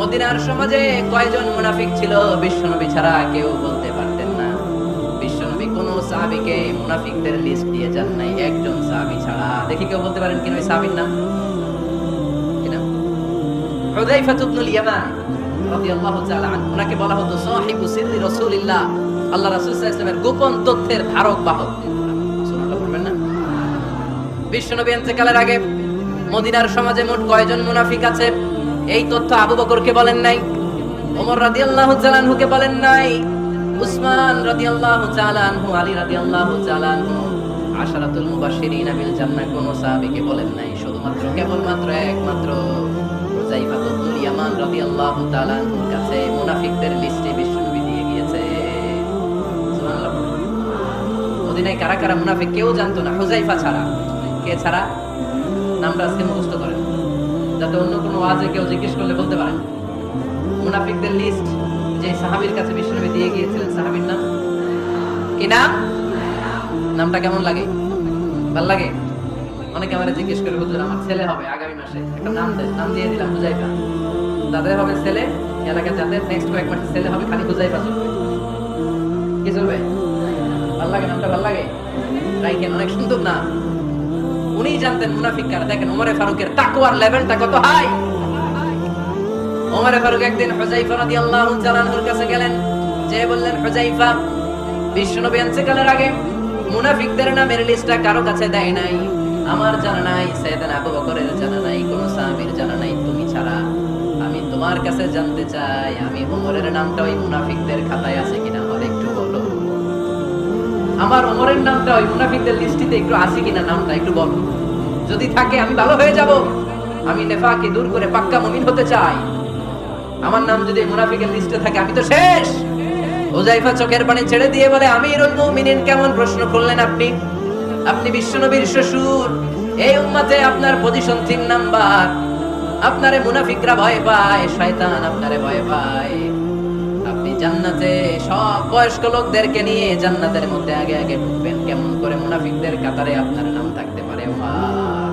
মদিনার সমাজে কয়জন মুনাফিক ছিল বিশ্বনবী ছাড়া কেউ বলতে পারতেন না। বিশ্বনবী কোন সাহাবীকে মুনাফিকদের লিস্ট দিয়ে যান নাই, একজন সাহাবী ছাড়া। দেখি কেউ বলতে পারেন কিনা ওই সাহাবীর নাম? কি নাম? হুযায়ফা ইবনুল ইয়ামান। রাদিয়াল্লাহু তাআলা আনহু, ওনাকে বলা হতো সাহিবু সিররি রাসূলিল্লাহ, আল্লাহ রাসূল সাল্লাল্লাহু আলাইহি ওয়াসাল্লামের গোপন তথ্যের ধারক বাহক। সুবহানাল্লাহ বলবেন না? বিশ্বনবী ইন্তেকালের আগে মদিনার সমাজে মোট কয়জন মুনাফিক আছে এই তথ্য আবু বকরকে বলেন নাই, ওমর রাদিয়াল্লাহু তাআলা আনহুকে বলেন নাই, উসমান রাদিয়াল্লাহু তাআলা আনহু, আলী রাদিয়াল্লাহু তাআলা আনহু, আশারাতুল মুবাশশিরিনা বিল জান্নাহ কোন সাহাবীকে বলেন নাই। শুধুমাত্র কেবলমাত্র একমাত্র হুযায়ফা ইবনুল ইয়ামান রাদিয়াল্লাহু তাআলা আনহুর কাছে মুনাফিকদের লিস্টে বিশ্বনবী দিয়ে গিয়েছে। সুবহানাল্লাহ। মদিনায় কারা কারা মুনাফিক কেউ জানতো না হুযায়ফা ছাড়া। কে ছাড়া? নামটা আজকে মুখস্থ করেন, যাতে অন্য কোনো ওয়াজে কেউ জিজ্ঞেস করলে বলতে পারেন। মুনাফিকদের লিস্ট যে সাহাবীর কাছে বিশ্বনবী দিয়ে গিয়েছিলেন, সাহাবীর নাম কি? নাম? নামটা কেমন লাগে? ভালো লাগে? অনেকে আমারে জিজ্ঞেস করে, হুজুর আমার ছেলে হবে আগামী মাসে, একটা নাম দেন। নাম দিয়ে দিলাম হুযায়ফা। যাদের হবে ছেলে, এলাকায় যাদের নেক্সট কয়েক মাসে ছেলে হবে, খালি হুযায়ফা চলবে। কি চলবে? ভালো লাগে? নামটা ভালো লাগে? রাইখেন, অনেক সুন্দর নাম। উনি জানতেন মুনাফিক কারা। দেখেন ওমরে ফারুকের তাকওয়ার লেভেলটা কত হাই। ওমরে ফারুক একদিন হুযায়ফা রাদিয়াল্লাহু তাআলা আনহুর কাছে গেলেন, যে বললেন, হুযায়ফা, বিশ্বনবী ইন্তেকালের আগে মুনাফিকদের নামের লিস্টটা কারো কাছে দেয় নাই, আমার জানা নাই, সাইয়েদনা আবু বকরের জানা নাই, কোন সাহাবীর জানা নাই, তুমি ছাড়া। আমি তোমার কাছে জানতে চাই, আমি ওমরের নামটা ওই মুনাফিকদের খাতায় আছে কিনা আমার একটু বলো। আমার ওমরের নামটা ওই মুনাফিকদের লিস্টিতে একটু আছে কিনা, নামটা একটু বলো। যদি থাকে আমি ভালো হয়ে যাব, আমি নেফাকে দূর করে পাক্কা মুমিন হতে চাই। আমার নাম যদি মুনাফিকের লিস্টে থাকে আমি তো শেষ। হুযায়ফা চোখের পানি ছেড়ে দিয়ে বলে, আমিরুল মুমিনিন, কেমন প্রশ্ন করলেন আপনি? আপনি বিশ্বনবীর শ্বশুর, এই উম্মতে আপনার পজিশন 3 নাম্বার। আপনারে মুনাফিকরা ভয় পায়, শয়তান আপনারে ভয় পায়। আপনি জান্নাতে সব বয়স্ক লোকদেরকে নিয়ে জান্নাতের মধ্যে আগে আগে ঢুকবেন, কেমন করে মুনাফিকদের কাতারে আপনার নাম থাকতে পারে?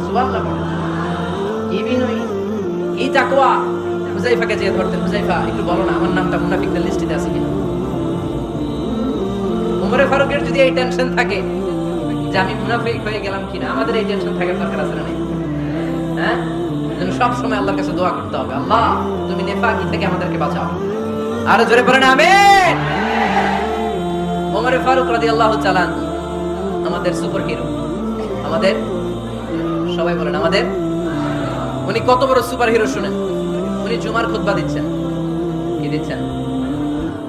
সুবহানাল্লাহ। কি বিনয়ী, কি তাকওয়া। হুযায়ফাকে যে ধরতেন, হুযায়ফা একটু বলো না আমার নামটা মুনাফিকদের লিস্টে আছে কিনা। ওমরে ফারুকের যদি এই টেনশন থাকে যে আমি মুনাফিক হয়ে গেলাম কিনা, আমাদের এই টেনশন থাকার দরকার আছে না? হ্যাঁ, যেন সব সময় আল্লাহর কাছে দোয়া করতে হবে, আল্লাহ তুমি নেফাকি থেকে আমাদেরকে বাঁচাও। আর জোরে পড়েন আমিন। ওমরে ফারুক রাদিয়াল্লাহু তাআলা আনহু আমাদের সুপার হিরো, আমাদের সবাই বলেন আমাদের। উনি কত বড় সুপার হিরো শুনেন। উনি জুমার খুতবা দিচ্ছেন। কি দিচ্ছেন?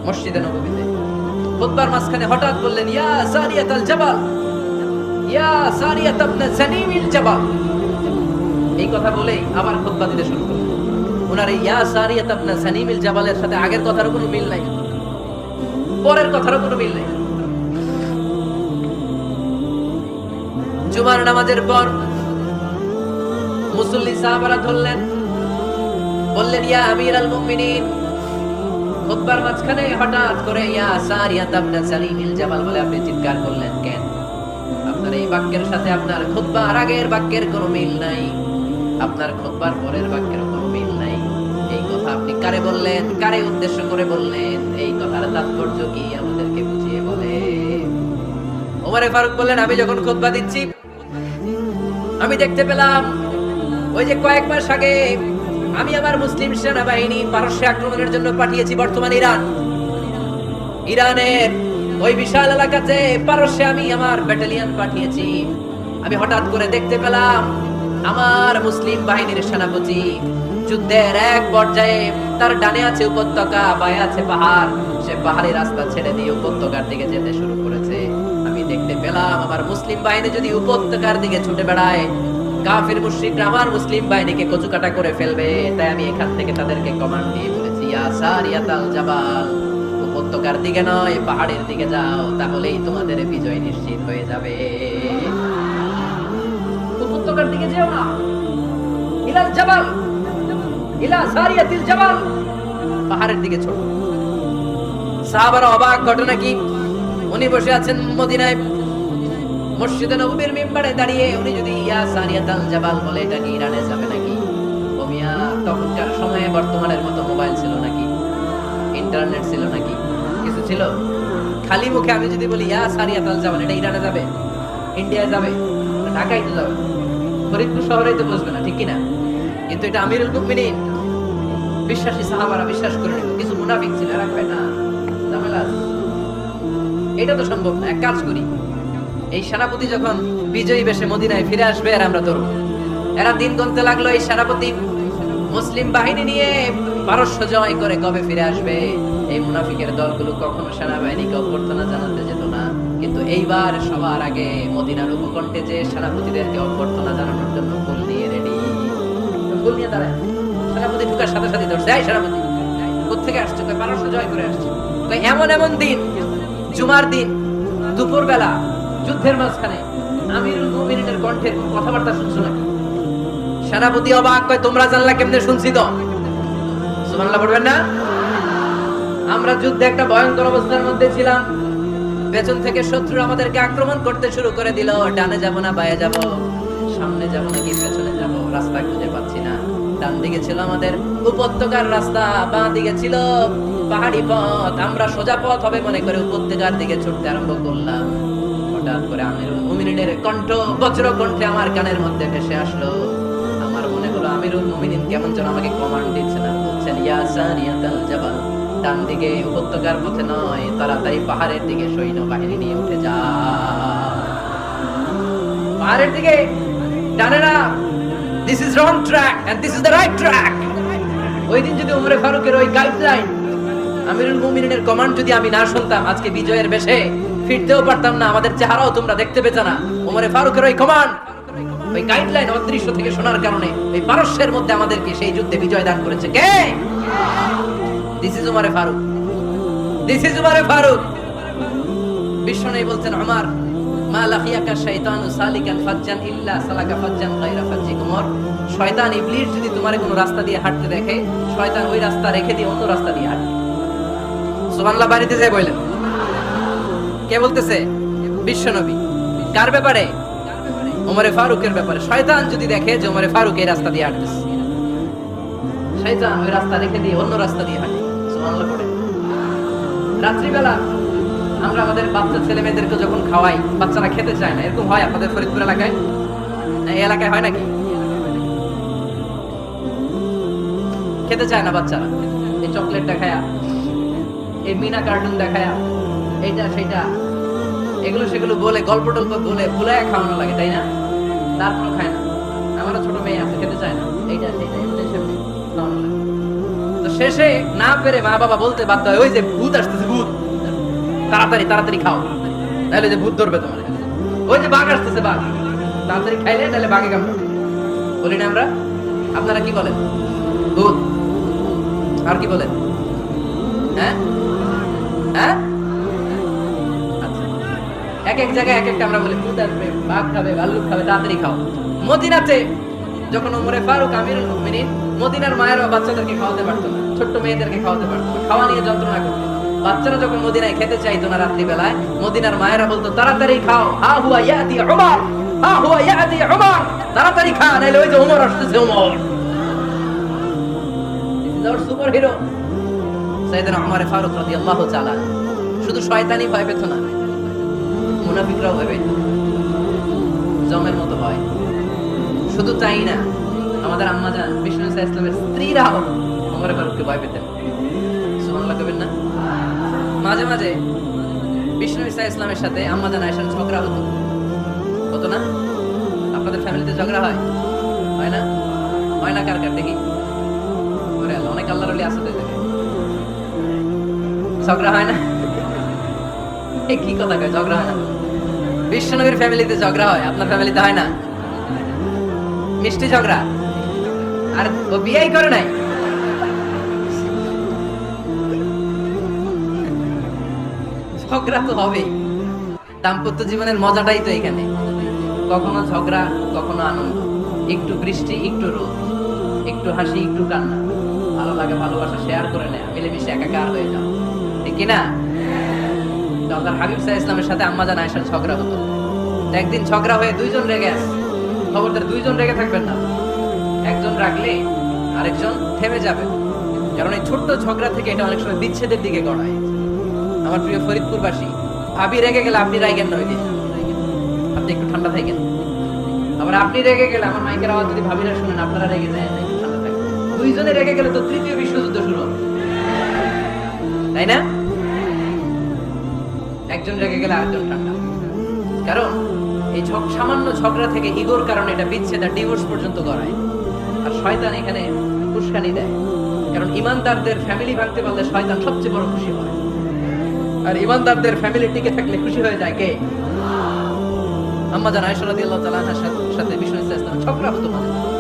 মসজিদে নববীতে। খুতবার মাঝখানে হঠাৎ বললেন, ইয়া সারিয়াতাল জাবাল, ইয়া সারিয়াত ইবনে সানিমিল জাবাল। এই কথা বলেই আবার খুতবা দিতে শুরু করলেন। ওনার এই ইয়া সারিয়াত ইবনে সানিমিল জাবালের সাথে আগের কথারও কোনো মিল নাই, পরের কথারও কোনো মিল নাই। জুমার নামাজের পর মুসল্লি সাহাবারা ধরলেন, বললেন, ইয়া আমিরাল মুমিনিন। খুতবার মাঝখানে হঠাৎ করে ইয়া সারিয়াত ইবনে সানিমিল জাবাল বলে আপনি চিৎকার করলেন কেন? আপনার এই বাক্যের সাথে আপনার খুতবার আগের বাক্যের কোনো মিল নাই, আপনার খুতবার পরের বাক্যের কোনো মিল নাই। এই কথা আপনি কারে বললেন, কারে উদ্দেশ্য করে বললেন? এই কথার তাৎপর্য কি আমাদেরকে বুঝিয়ে বলে। ওমরে ফারুক বললেন, আমি যখন খুতবা দিচ্ছি আমি দেখতে পেলাম ওই যে কয়েক মাস আগে আমি আমার মুসলিম সেনাবাহিনী পারস্যে আক্রমণের জন্য পাঠিয়েছি, বর্তমান ইরানের ওই বিশাল এলাকাতে পারস্যে আমি আমার ব্যাটালিয়ন পাঠিয়েছি। আমি হঠাৎ করে দেখতে পেলাম আমার মুসলিম বাহিনীর সেনাপতি যুদ্ধের এক পর্যায়ে তার ডানে আছে উপত্যকা, বায়ে আছে পাহাড়, সে পাহাড়ি রাস্তা ছেড়ে দিয়ে উপত্যকার দিকে যেতে শুরু করেছে। আমি দেখতে পেলাম আমার মুসলিম বাহিনী যদি উপত্যকার দিকে ছুটে বেড়ায়, কাফির মুশরিকরা আমার মুসলিম বাহিনীকে কচুকাটা করে ফেলবে। তাই আমি এখান থেকে তাদেরকে কমান্ড দিয়ে বলেছি, ইয়া সারিয়াতাল জাবাল, উপত্যকার দিকে নয় পাহাড়ের দিকে যাও, তাহলেই তোমাদের বিজয় নিশ্চিত হয়ে যাবে। উপত্যকার দিকে যেও না, ইলাল জাবাল, ইলা সারিয়াতিল জাবাল, পাহাড়ের দিকে ছোট। সাহাবারা অবাক, ঘটনা কি? উনি বসে আছেন মদিনায় মসজিদে নববীর মিম্বারে দাঁড়িয়ে, উনি যদি ইয়া সারিয়াতাল জাবাল বলে এটা কি ইরানে যাবে নাকি? ও মিয়া, তখনকার সময়ে বর্তমানের মতো মোবাইল ছিল নাকি, ইন্টারনেট ছিল নাকি, কিছু ছিল? খালি মুখে আমি যদি বলি ইয়া সারিয়াতাল জাবাল, এটা ইরানে যাবে, ইন্ডিয়ায় যাবে, ঢাকায় তো যাবে, ফরিদপুর শহরেই তো বসবে না, ঠিক কিনা? কিন্তু এটা আমিরুল মুমিনিন বিশ্বাসী সাহাবারা বিশ্বাস করে নিল, কিছু মুনাফিক ছিল, এরা কয় না ঝামেলা আছে। এটা তো সম্ভব না, এক কাজ করি, এই সেনাপতি যখন বিজয়ী বেশে মদিনায় ফিরে আসবে আর আমরা ধরব। এরা দিন গুনতে লাগলো, এই সেনাপতি মুসলিম বাহিনী নিয়ে পারস্য জয় করে কবে ফিরে আসবে। এই মুনাফিকের দলগুলো কখনো সেনাবাহিনীকে অভ্যর্থনা জানাতে যেত না, কিন্তু এইবার সবার আগে মদিনার উপকণ্ঠে যে সেনাপতিদেরকে অভ্যর্থনা জানানোর জন্য ফুল নিয়ে রেডি। ফুল নিয়ে দাঁড়ায়, সেনাপতি ঢুকার সাথে সাথে ধরছে, এই সেনাপতি কোত্থেকে আসছে? পারস্য জয় করে আসছে। এমন এমন দিন, জুমার দিন দুপুর বেলা যুদ্ধের মাঝখানে আমিরুল মুমিনিনের কণ্ঠে কথাবার্তা শুনছো নাকি? সেনাপতি অবাক, কয় তোমরা জানলা কেমনে? শুনছি তো। সুবহানাল্লাহ পড়বেন না? আমরা যুদ্ধে একটা ভয়ঙ্কর অবস্থার মধ্যে ছিলাম, পেছন থেকে শত্রু আমাদেরকে আক্রমণ করতে শুরু করে দিল। ডানে যাব না বায়ে যাব, সামনে যাব নাকি পেছনে যাব, রাস্তা খুঁজে পাচ্ছি না। ডান দিকে ছিল আমাদের উপত্যকার রাস্তা, বাঁ দিকে ছিল পাহাড়ি পথ। আমরা সোজা পথ হবে মনে করে উপত্যকার দিকে ছুটতে আরম্ভ করলাম। হঠাৎ করে আমিরুল মুমিনিনের কণ্ঠ বজ্র কণ্ঠে আমার কানের মধ্যে ভেসে আসলো। আমার মনে হলো আমিরুল মুমিনিন কেমন যেন আমাকে কমান্ড দিচ্ছেন, বলছেন ইয়া সানিয়াতাল জাবাল, ডান দিকে উপত্যকার পথে নয়, তাড়াতাড়ি পাহাড়ের দিকে সৈন্য বাহিনী নিয়ে উঠে যা। পাহাড়ের দিকে, ডানে না, this is wrong track and this is the right track. ওই দিন যদি ওমরে ফারুকের ওই গাইডলাইন, আমিরুল মুমিনিনের কমান্ড যদি আমি না শুনতাম, আজকে বিজয়ের বেশে ফিরতেও পারতাম না, আমাদের চেহারাও তোমরা দেখতে পেতে না। ওমরে ফারুকের ওই কমান্ড, ওই গাইডলাইন অদৃশ্য থেকে শোনার কারণে এই পারস্যের মধ্যে আমাদেরকে সেই যুদ্ধে বিজয় দান করেছে কে? দিস ইজ উমরে ফারুক, দিস ইজ উমরে ফারুক। বিশ্বনবী বলতেন, ওমর মা লাকিয়াকা শাইতানু সালিকান ফাজ্জান ইল্লা সালাকা ফাজ্জান গায়রা ফাজ্জিক। ওমর, শয়তান ইবলিস যদি তোমারে কোনো রাস্তা দিয়ে হাঁটতে দেখে, শয়তান ওই রাস্তা রেখে দিয়ে অন্য রাস্তা দিয়ে হাঁটে। সুবহানাল্লাহ বাড়িতে যায় বললেন। কে বলতেছে? বিশ্বনবী। কার ব্যাপারে? ওমরে ফারুকের ব্যাপারে। শয়তান যদি দেখে যে ওমরে ফারুক এই রাস্তা দিয়ে হাঁটতেছে, শয়তান ওই রাস্তা রেখে দিয়ে অন্য রাস্তা দিয়ে হাঁটে। সুবহানাল্লাহ পড়ে। রাত্রিবেলা আমরা আমাদের বাচ্চা ছেলে মেয়েদেরকে যখন খাওয়াই, বাচ্চারা খেতে চায় না, এরকম হয় আপনাদের ফরিদপুর এলাকায়? না এই এলাকায় হয় নাকি? খেতে চায় না বাচ্চারা, এই চকলেট দেখায়া, এই মিনা কার্টুন দেখায়া, এইটা সেটা, এগুলো সেগুলো বলে, গল্প টল্প বলে ভুলায় খাওয়ানো লাগে, তাই না? তারপরও খায় না। আমারও ছোট মেয়ে আছে, খেতে চায় না, এইটা সেটা এমনি সেমনি খাওয়ানো লাগে। তো শেষে না পেরে মা বাবা বলতে বাধ্য হয়, ওই যে ভূত আসতেছে, ভূত, তাড়াতাড়ি তাড়াতাড়ি খাও, নাহলে যে ভূত ধরবে তোমার। ওই যে বাঘ আসতেছে, বাঘ, তাড়াতাড়ি খাইলে নাহলে বাঘে কামড়াবে। বলি না আমরা? আপনারা কি বলেন? ভূত। আর কি বলেন? হ্যাঁ হ্যাঁ, এক এক জায়গায় এক একটা আমরা বলি, ভূত আসবে, বাঘ খাবে, ভাল্লুক খাবে, তাড়াতাড়ি খাও। মদিনাতে যখন ওমরে ফারুক আমিরুল মুমিনিন, মদিনার মায়েরা বাচ্চাদেরকে খাওয়াতে পারতো না, ছোট্ট মেয়েদেরকে খাওয়াতে পারতো না, খাওয়া নিয়ে যন্ত্রণা করতো। বাচ্চারা যখন মদিনায় খেতে চাইতো না রাত্রি বেলায়, মদিনার মায়েরা বলতো তাড়াতাড়ি খাও, হা হুয়া ইয়াতি উমর, হা হুয়া ইয়াতি উমর, তাড়াতাড়ি খা, নাইলে ওই যে ওমর আসতেছে, Omar. This is our super hero সাইয়েদনা ওমর ফারুক রাদিয়াল্লাহু তাআলা। শুধু শয়তানি ভয় পেত না, মুনাফিকরাও ভয় পেত, জমের মতো ভয়। শুধু তাই না, আমাদের আম্মা জান বিষ্ণু ইসলামের স্ত্রীরাও ওমর ফারুককে ভয় পেতেন। সুবহানাল্লাহ কইবেন না? মাঝে মাঝে বিষ্ণু ইসলামের সাথে আম্মা জান আয়েশার ঝগড়া হতো, হতো না? আপনাদের ফ্যামিলিতে ঝগড়া হয়? হয় না? হয় না? কার কার দেখি? ওরে আল্লাহ, অনেক আল্লাহর ওলি আছে তো এখানে। ঝগড়া হয় না? এই কি কথা কয়, ঝগড়া হয় না? বিশ্বনবীর ফ্যামিলিতে ঝগড়া হয়, আপনার ফ্যামিলিতে হয় না? মিষ্টি ঝগড়া। আর ও বিয়েই করে নাই, ঝগড়া তো হবেই। দাম্পত্য জীবনের মজাটাই তো এখানে, কখনো ঝগড়া, কখনো আনন্দ, একটু বৃষ্টি, একটু রোদ, একটু হাসি, একটু কান্না, ভালো লাগে, ভালোবাসা শেয়ার করে নেয়, মিলেমিশে একাকার হয়ে যাও, ঠিক কিনা? আল্লাহর হাবিব সাল্লাল্লাহু আলাইহি ওয়াসাল্লামের সাথে আম্মা জান আয়েশার ঝগড়া হতো। একদিন ঝগড়া হয়ে দুইজন রেগে আছে। খবরদার দুইজন রেগে থাকবেন না, একজন রাগলে আরেকজন থেমে যাবে, কারণ এই ছোট্ট ঝগড়া থেকে এটা অনেক সময় বিচ্ছেদের দিকে গড়ায়। আমার প্রিয় ফরিদপুরবাসী, ভাবি রেগে গেলে আপনি রাগেন না, ওই দিন আপনি একটু ঠান্ডা থাকেন। আবার আপনি রেগে গেলে, আমার মাইকের আওয়াজ যদি ভাবিরা শুনেন, আপনারা রেগে যায় না, একটু ঠান্ডা থাকেন। দুইজনে রেগে গেলে তো তৃতীয় বিশ্ব বিশ্বযুদ্ধ শুরু হবে, তাই না? একজন রেগে গেলে আরেকজন ঠান্ডা, কারণ এই সামান্য ঝগড়া থেকে ইগোর কারণে এটা বিচ্ছেদ আর ডিভোর্স পর্যন্ত গড়ায়। আর শয়তান এখানে উস্কানি দেয়, কারণ ইমানদারদের ফ্যামিলি ভাঙতে পারলে শয়তান সবচেয়ে বড় খুশি হয়, আর ইমানদারদের ফ্যামিলি টিকে থাকলে খুশি হয়ে যায় কে? আম্মা জান আয়েশা রাদিয়াল্লাহু তাআলা আনহার সাথে বিষ্ণু ইসলাম ঝগড়া হতো মাঝে মাঝে।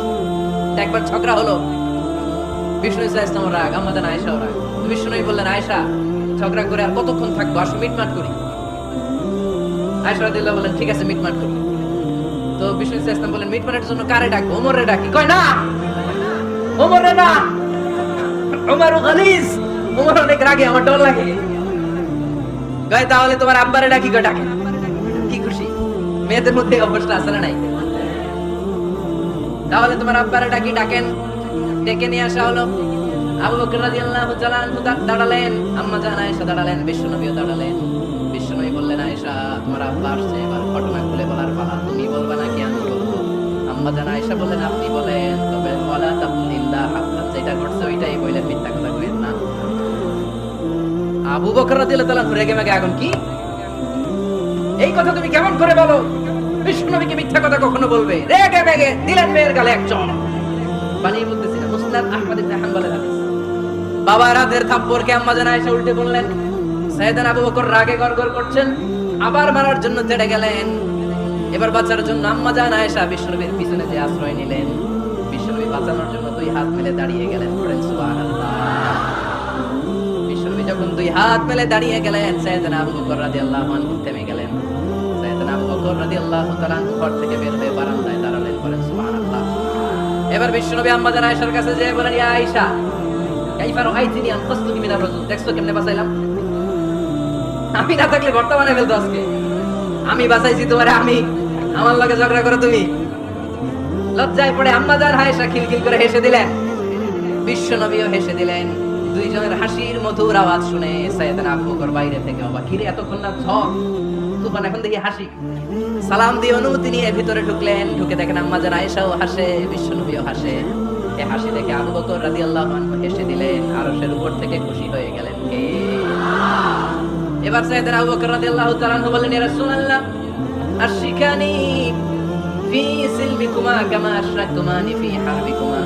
একবার ঝগড়া হলো, বিষ্ণু ইসলাম রাগ, আম্মা জান আয়েশাও রাগ। বিষ্ণু বললেন, আয়েশা ঝগড়া করে আর কতক্ষণ থাকবো, আসো মিটমাট করি। আয়েশা রাদিয়াল্লাহু বললেন, ঠিক আছে মিটমাট করি। তো বিষ্ণু ইসলাম বললেন, মিটমাটের জন্য কারে ডাকবো? ওমরে ডাকি। কয় না, ওমরে না, ওমর গালিজ, ওমর অনেক রাগে, আমার ডর লাগে। কয় তাহলে তোমার আব্বারে ডাকি। কয় ডাকে। কি খুশি, মেয়েদের মধ্যে অবস্থা আছে না নাই? তাহলে তোমার আব্বারে ডাকি। ডাকেন, ডেকে নিয়ে আসা হলো। আবু বকর রাদিয়াল্লাহু তাআলা আনহু দাঁড়ালেন, আম্মা জান আয়েশা দাঁড়ালেন, বিশ্বনবীও দাঁড়ালেন। বিশ্বনবী বললেন, আয়েশা তোমার আব্বা আসছে, এবার ঘটনা খুলে বলার পালা, তুমি বলবা নাকি আমি বলবো? আম্মা জান আয়েশা বললেন, আপনি বলেন, তবে ওয়ালা তাকুলিল্লাহ হাক্কান, যেটা ঘটছে ওইটাই বললেন, মিথ্যা কথা কইেন না। আবু বকর রাদিয়াল্লাহু তাআলা রেগে মেগে আগুন, কি এই কথা তুমি কেমন করে বলো? বিশ্বনবীকে মিথ্যা কথা কখনো বলবে? রেগে মেগে দিলেন মেয়ের গালে এক চড়। বানিয়ে বলতেছি না, মুসনাদ আহমদ ইবনে হাম্বলের হাদিস। বাবার হাতের থাপ্পড়কে আম্মা জান আয়েশা উল্টে বললেন। সাইয়েদনা আবু বকর রাগে গড়গড় করছেন, আবার মারার জন্য তেড়ে গেলেন। এবার বাঁচার জন্য আম্মা জান আয়েশা বিশ্বনবীর পিছনে যে আশ্রয় নিলেন, বিশ্বনবী বাঁচানোর জন্য দুই হাত মেলে দাঁড়িয়ে গেলেন। পড়েন সুবহানাল্লাহ। বিশ্বনবী যখন দুই হাত মেলে দাঁড়িয়ে গেলেন, সাইয়েদনা আবু বকর রাদিয়াল্লাহু আনহু থেমে গেলেন। সাইয়েদনা আবু বকর রাদিয়াল্লাহু তাআলা ঘর থেকে বের হয়ে বারান্দায় দাঁড়ালেন। পড়েন সুবহানাল্লাহ। এবার বিশ্বনবী আম্মা জান আয়েশার কাছে যেয়ে বলেন, ইয়া আয়েশা কাইফা রাআইতিনি আনকাসতুকি মিনার রাজুল, দেখছো কেমনে বাঁচাইলাম? আমি না থাকলে ভর্তা বানাই ফেলতো আজকে। আমি বাঁচাইছি তোমারে, আমি আমার লগে ঝগড়া করো তুমি? লজ্জায় পড়ে আম্মা জান আয়েশা খিলখিল করে হেসে দিলেন, বিশ্বনবীও হেসে দিলেন। দুইজনের হাসির মধুর আওয়াজ শুনে সাইয়েদনা আবু বকর বাইরে থেকে অবাক, কিরে এতক্ষণ না ঝড় তুফান, এখন দেখি হাসি। সালাম দিয়ে অনুমতি নিয়ে ভিতরে ঢুকলেন। ঢুকে দেখেন আম্মা জান আয়েশাও হাসে, বিশ্বনবীও হাসে। এই হাসি দেখে আবু বকর রাদিয়াল্লাহু আনহু হেসে দিলেন, আরশের উপর থেকে খুশি হয়ে গেলেন কে? এবার সাইয়েদনা আবু বকর রাদিয়াল্লাহু তাআলা আনহু বললেন, ইয়া রাসূলুল্লাহ আশরিকানি ফি সিলমিকুমা কামা আশরাকতুমানি ফি হারবিকুমা।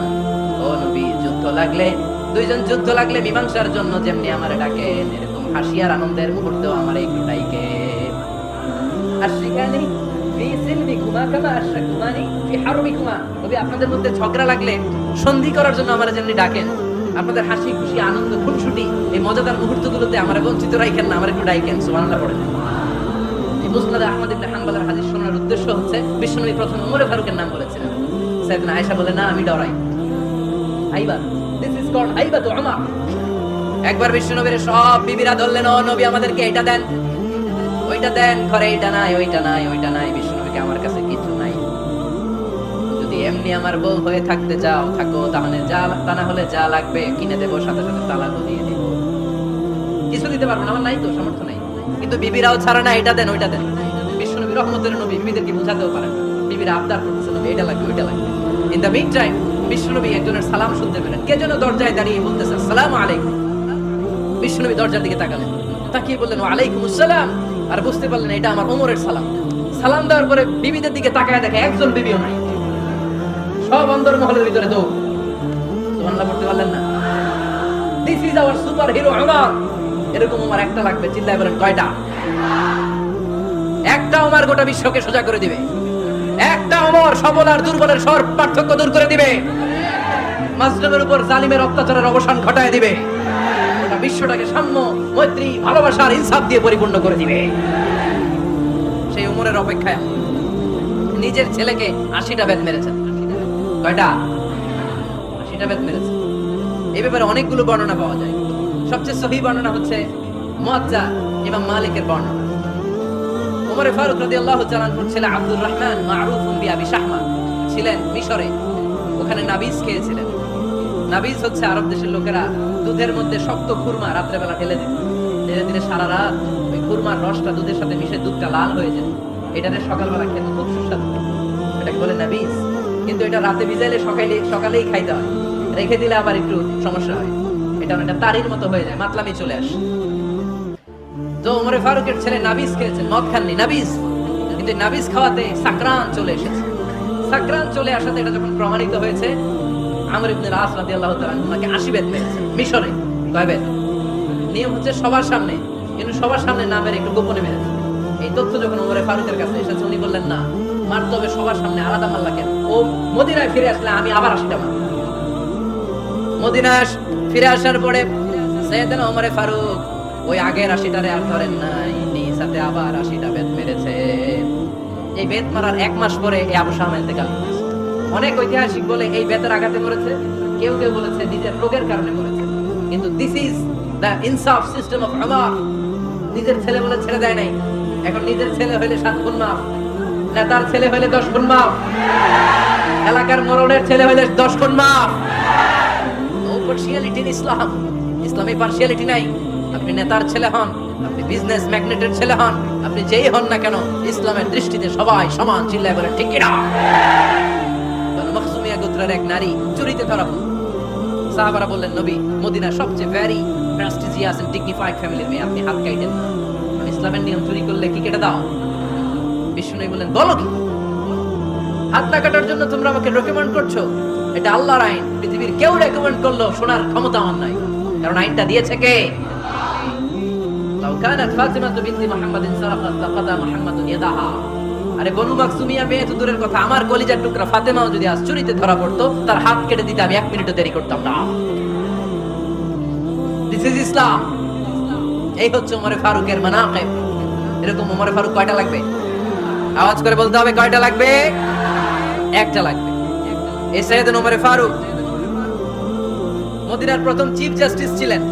ও নবী, যুদ্ধ লাগলে, দুইজন যুদ্ধ লাগলে মীমাংসার জন্য যেমনি আমারে ডাকেন, এরকম হাসি আর আনন্দের মুহূর্তেও আমারে একটু ডাকেন। আশরিকানি ফি সিলমিকুমা কামা আশরাকতুমানি ফি হারবিকুমা। নবী, আপনাদের মধ্যে ঝগড়া লাগলে সন্ধি করার জন্য আমারে যেমনি ডাকেন, আপনাদের হাসি খুশি আনন্দ খুনসুটি এই মজাদার মুহূর্তগুলোতে আমারে বঞ্চিত রাখেন না, আমারে একটু ডাকেন। সুবহানাল্লাহ পড়েন। এই মুসনাদ আহমদ ইবনে হাম্বলের হাদিস শোনার উদ্দেশ্য হচ্ছে, বিশ্বনবী প্রথমে ওমর ফারুকের নাম বলেছিলেন। সাইয়েদনা আয়েশা বলে, না আমি ডরাই। হাইবা, দিস ইজ কল্ড হাইবাতু উমর। একবার বিশ্বনবীর সব বিবিরা ধরলেন, ও নবী আমাদেরকে এটা দেন, ওইটা দেন, ঘরে এটা নাই, ওইটা নাই, ওইটা নাই। বিশ্বনবীকে, আমার কাছে কিছু নাই, যদি এমনি আমার বউ হয়ে থাকতে চাও থাকো, তাহলে যা, তা না হলে যা লাগবে কিনে দেবো, সাথে সাথে তালাকও দিয়ে দেব। কিছু দিতে পারবো না, আমার নাই তো, সামর্থ্য নাই। কিন্তু বিবিরাও ছাড়া না, এটা দেন, ওইটা দেন। বিশ্বনবী রহমতের নবী, বিবিদেরকে বুঝাতেও পারেন না। বিবিরা আবদার করতেছে, নবী এটা লাগবে, ওইটা লাগবে। ইন দ্য মিন টাইম বিশ্বনবী একজনের সালাম শুনতে পেলেন। কে যেন দরজায় দাঁড়িয়ে বলতেছে, আসসালামু আলাইকুম। বিশ্বনবী দরজার দিকে তাকালেন, তাকিয়ে বললেন, ওয়া আলাইকুম আসসালাম। আর বুঝতে পারলেন এটা আমার ওমরের সালাম। সালাম দেওয়ার পরে বিবিদের দিকে তাকায় দেখে একজন বিবিও নাই, সব অন্দরমহলের ভিতরে দৌড়। সুবহানাল্লাহ পড়তে পারলেন না? This is our super hero Omar. এরকম ওমর একটা লাগবে, চিল্লায় বলেন কয়টা? একটা ওমর গোটা বিশ্বকে সোজা করে দিবে। একটা ওমর সবল আর দুর্বলের সব পার্থক্য দূর করে দিবে। মাজলুমের উপর জালিমের অত্যাচারের অবসান ঘটায় দিবে। গোটা বিশ্বটাকে সাম্য, মৈত্রী, ভালোবাসা আর ইনসাফ দিয়ে পরিপূর্ণ করে দিবে। সেই ওমরের অপেক্ষায় নিজের ছেলেকে ৮০টা বেত মেরেছেন। কয়টা? ৮০টা বেত মেরেছেন। এই ব্যাপারে অনেকগুলো বর্ণনা পাওয়া যায়। সবচেয়ে সহিহ বর্ণনা হচ্ছে মুয়াত্তা ইমাম মালিকের বর্ণনা। ওমর ফারুক রাদিয়াল্লাহু তাআলা আনহুর ছেলে আব্দুর রহমান মারুফুন বিআবি শাহমা ছিলেন মিশরে। ওখানে নাবিজ খেয়েছিলেন। নাবিজ হচ্ছে আরব দেশের লোকেরা দুধের মধ্যে শক্ত খুরমা রাত্রে বেলা ঢেলে দিত। ঢেলে দিলে সারা রাত ওই খুরমার রসটা দুধের সাথে মিশে দুধটা লাল হয়ে যেত। এটাতে সকালবেলা খেতে খুব সুস্বাদু, এটাকে বলে নাবিজ। কিন্তু এটা রাতে ভিজাইলে সকালেই খাইতে হয়, রেখে দিলে আবার একটু সমস্যা হয়। এটা অনেকটা তারির মতো হয়ে যায়, মাতলামি চলে আসে। তো ওমরে ফারুকের ছেলে নাবিজ খেয়েছেন, মদ খাননি, নাবিজ, কিন্তু নাবিজ খাওয়াতে সাকরান চলে এসেছে। সাকরান চলে আসাতে এটা যখন প্রমাণিত হয়েছে, আমর ইবনে আস রাদিয়াল্লাহু তাআলা ওনাকে 80 বেত মেরেছেন মিশরে। কয় বেত? নিয়ম হচ্ছে সবার সামনে, কিন্তু সবার সামনে না মেরে একটু গোপনে মেরেছে। এই তথ্য যখন ওমরে ফারুকের কাছে এসেছে, উনি বললেন না, মারতে হবে সবার সামনে, আলাদা মারলা কেন? ও মদিনায় ফিরে আসলে আমি আবার 80টা মারব। মদিনায় ফিরে আসার পরে সাইয়েদনা ওমরে ফারুক ওই আগের 80টারে আর ধরেন নাই, নিসাতে আবার 80টা বেত মেরেছে। এই বেত মারার 1 মাস পরে এই আবু শামা ইন্তেকাল করেছে। অনেক ঐতিহাসিক বলে এই বেতের আঘাতে মরেছে, কেউ কেউ বলেছে নিজের রোগের কারণে মরেছে। কিন্তু দিস ইজ দ্য ইনসাফ সিস্টেম অফ ওমর। নিজের ছেলে বলে ছেড়ে দেয় নাই। এখন নিজের ছেলে হইলে 7 গুণ মাফ, নেতার ছেলে হইলে 10 গুণ মাফ, এলাকার মোড়লের ছেলে হইলে 10 গুণ মাফ। নো পার্সিয়ালিটি ইন ইসলাম। ইসলামে পার্সিয়ালিটি নাই। আপনি নেতার ছেলে হন, আপনি বিজনেস ম্যাগনেটের ছেলে হন, আপনি যেই হন না কেন, ইসলামের দৃষ্টিতে সবাই সমান। চিল্লায় বলেন ঠিক কিনা? বনু মাখজুমিয়া গোত্রের এক নারী চুরিতে ধরা পড়ল। সাহাবারা বললেন, নবী, মদিনার সবচেয়ে ভেরি প্রেস্টিজিয়াস এন্ড ডিগনিফাইড ফ্যামিলির মেয়ে, আপনি হাত কাটেন না। ইসলামের নিয়ম চুরি করলে কি কেটে দাও? বিষ্ণু বললেন, বলো কি? হাত না কাটার জন্য তোমরা আমাকে রেকমেন্ড করছো? এটা আল্লাহর আইন, পৃথিবীর কেউ রেকমেন্ড করলো শোনার ক্ষমতা আমার নাই, কারণ আইনটা দিয়েছে কে? লাউ কানাত ফাতিমা বিনতি মুহাম্মাদিন সারাকাত লাকাদা মুহাম্মাদুন ইয়াদাহা। আরে বনু মাখজুমিয়া মেয়ে তো দূরের কথা, আমার কলিজার টুকরা ফাতেমাও যদি আজ চুরিতে ধরা পড়তো, তার হাত কেটে দিতে আমি 1 মিনিটও দেরি করতাম না। দিস ইজ ইসলাম। এই হচ্ছে ওমরে ফারুকের মানাকিব। এরকম ওমরে ফারুক কয়টা লাগবে? আওয়াজ করে বলতে হবে, কয়টা লাগবে? একটা লাগবে। এই সাইয়েদনা ওমরে ফারুক মদিনার প্রথম চিফ জাস্টিস ছিলেন।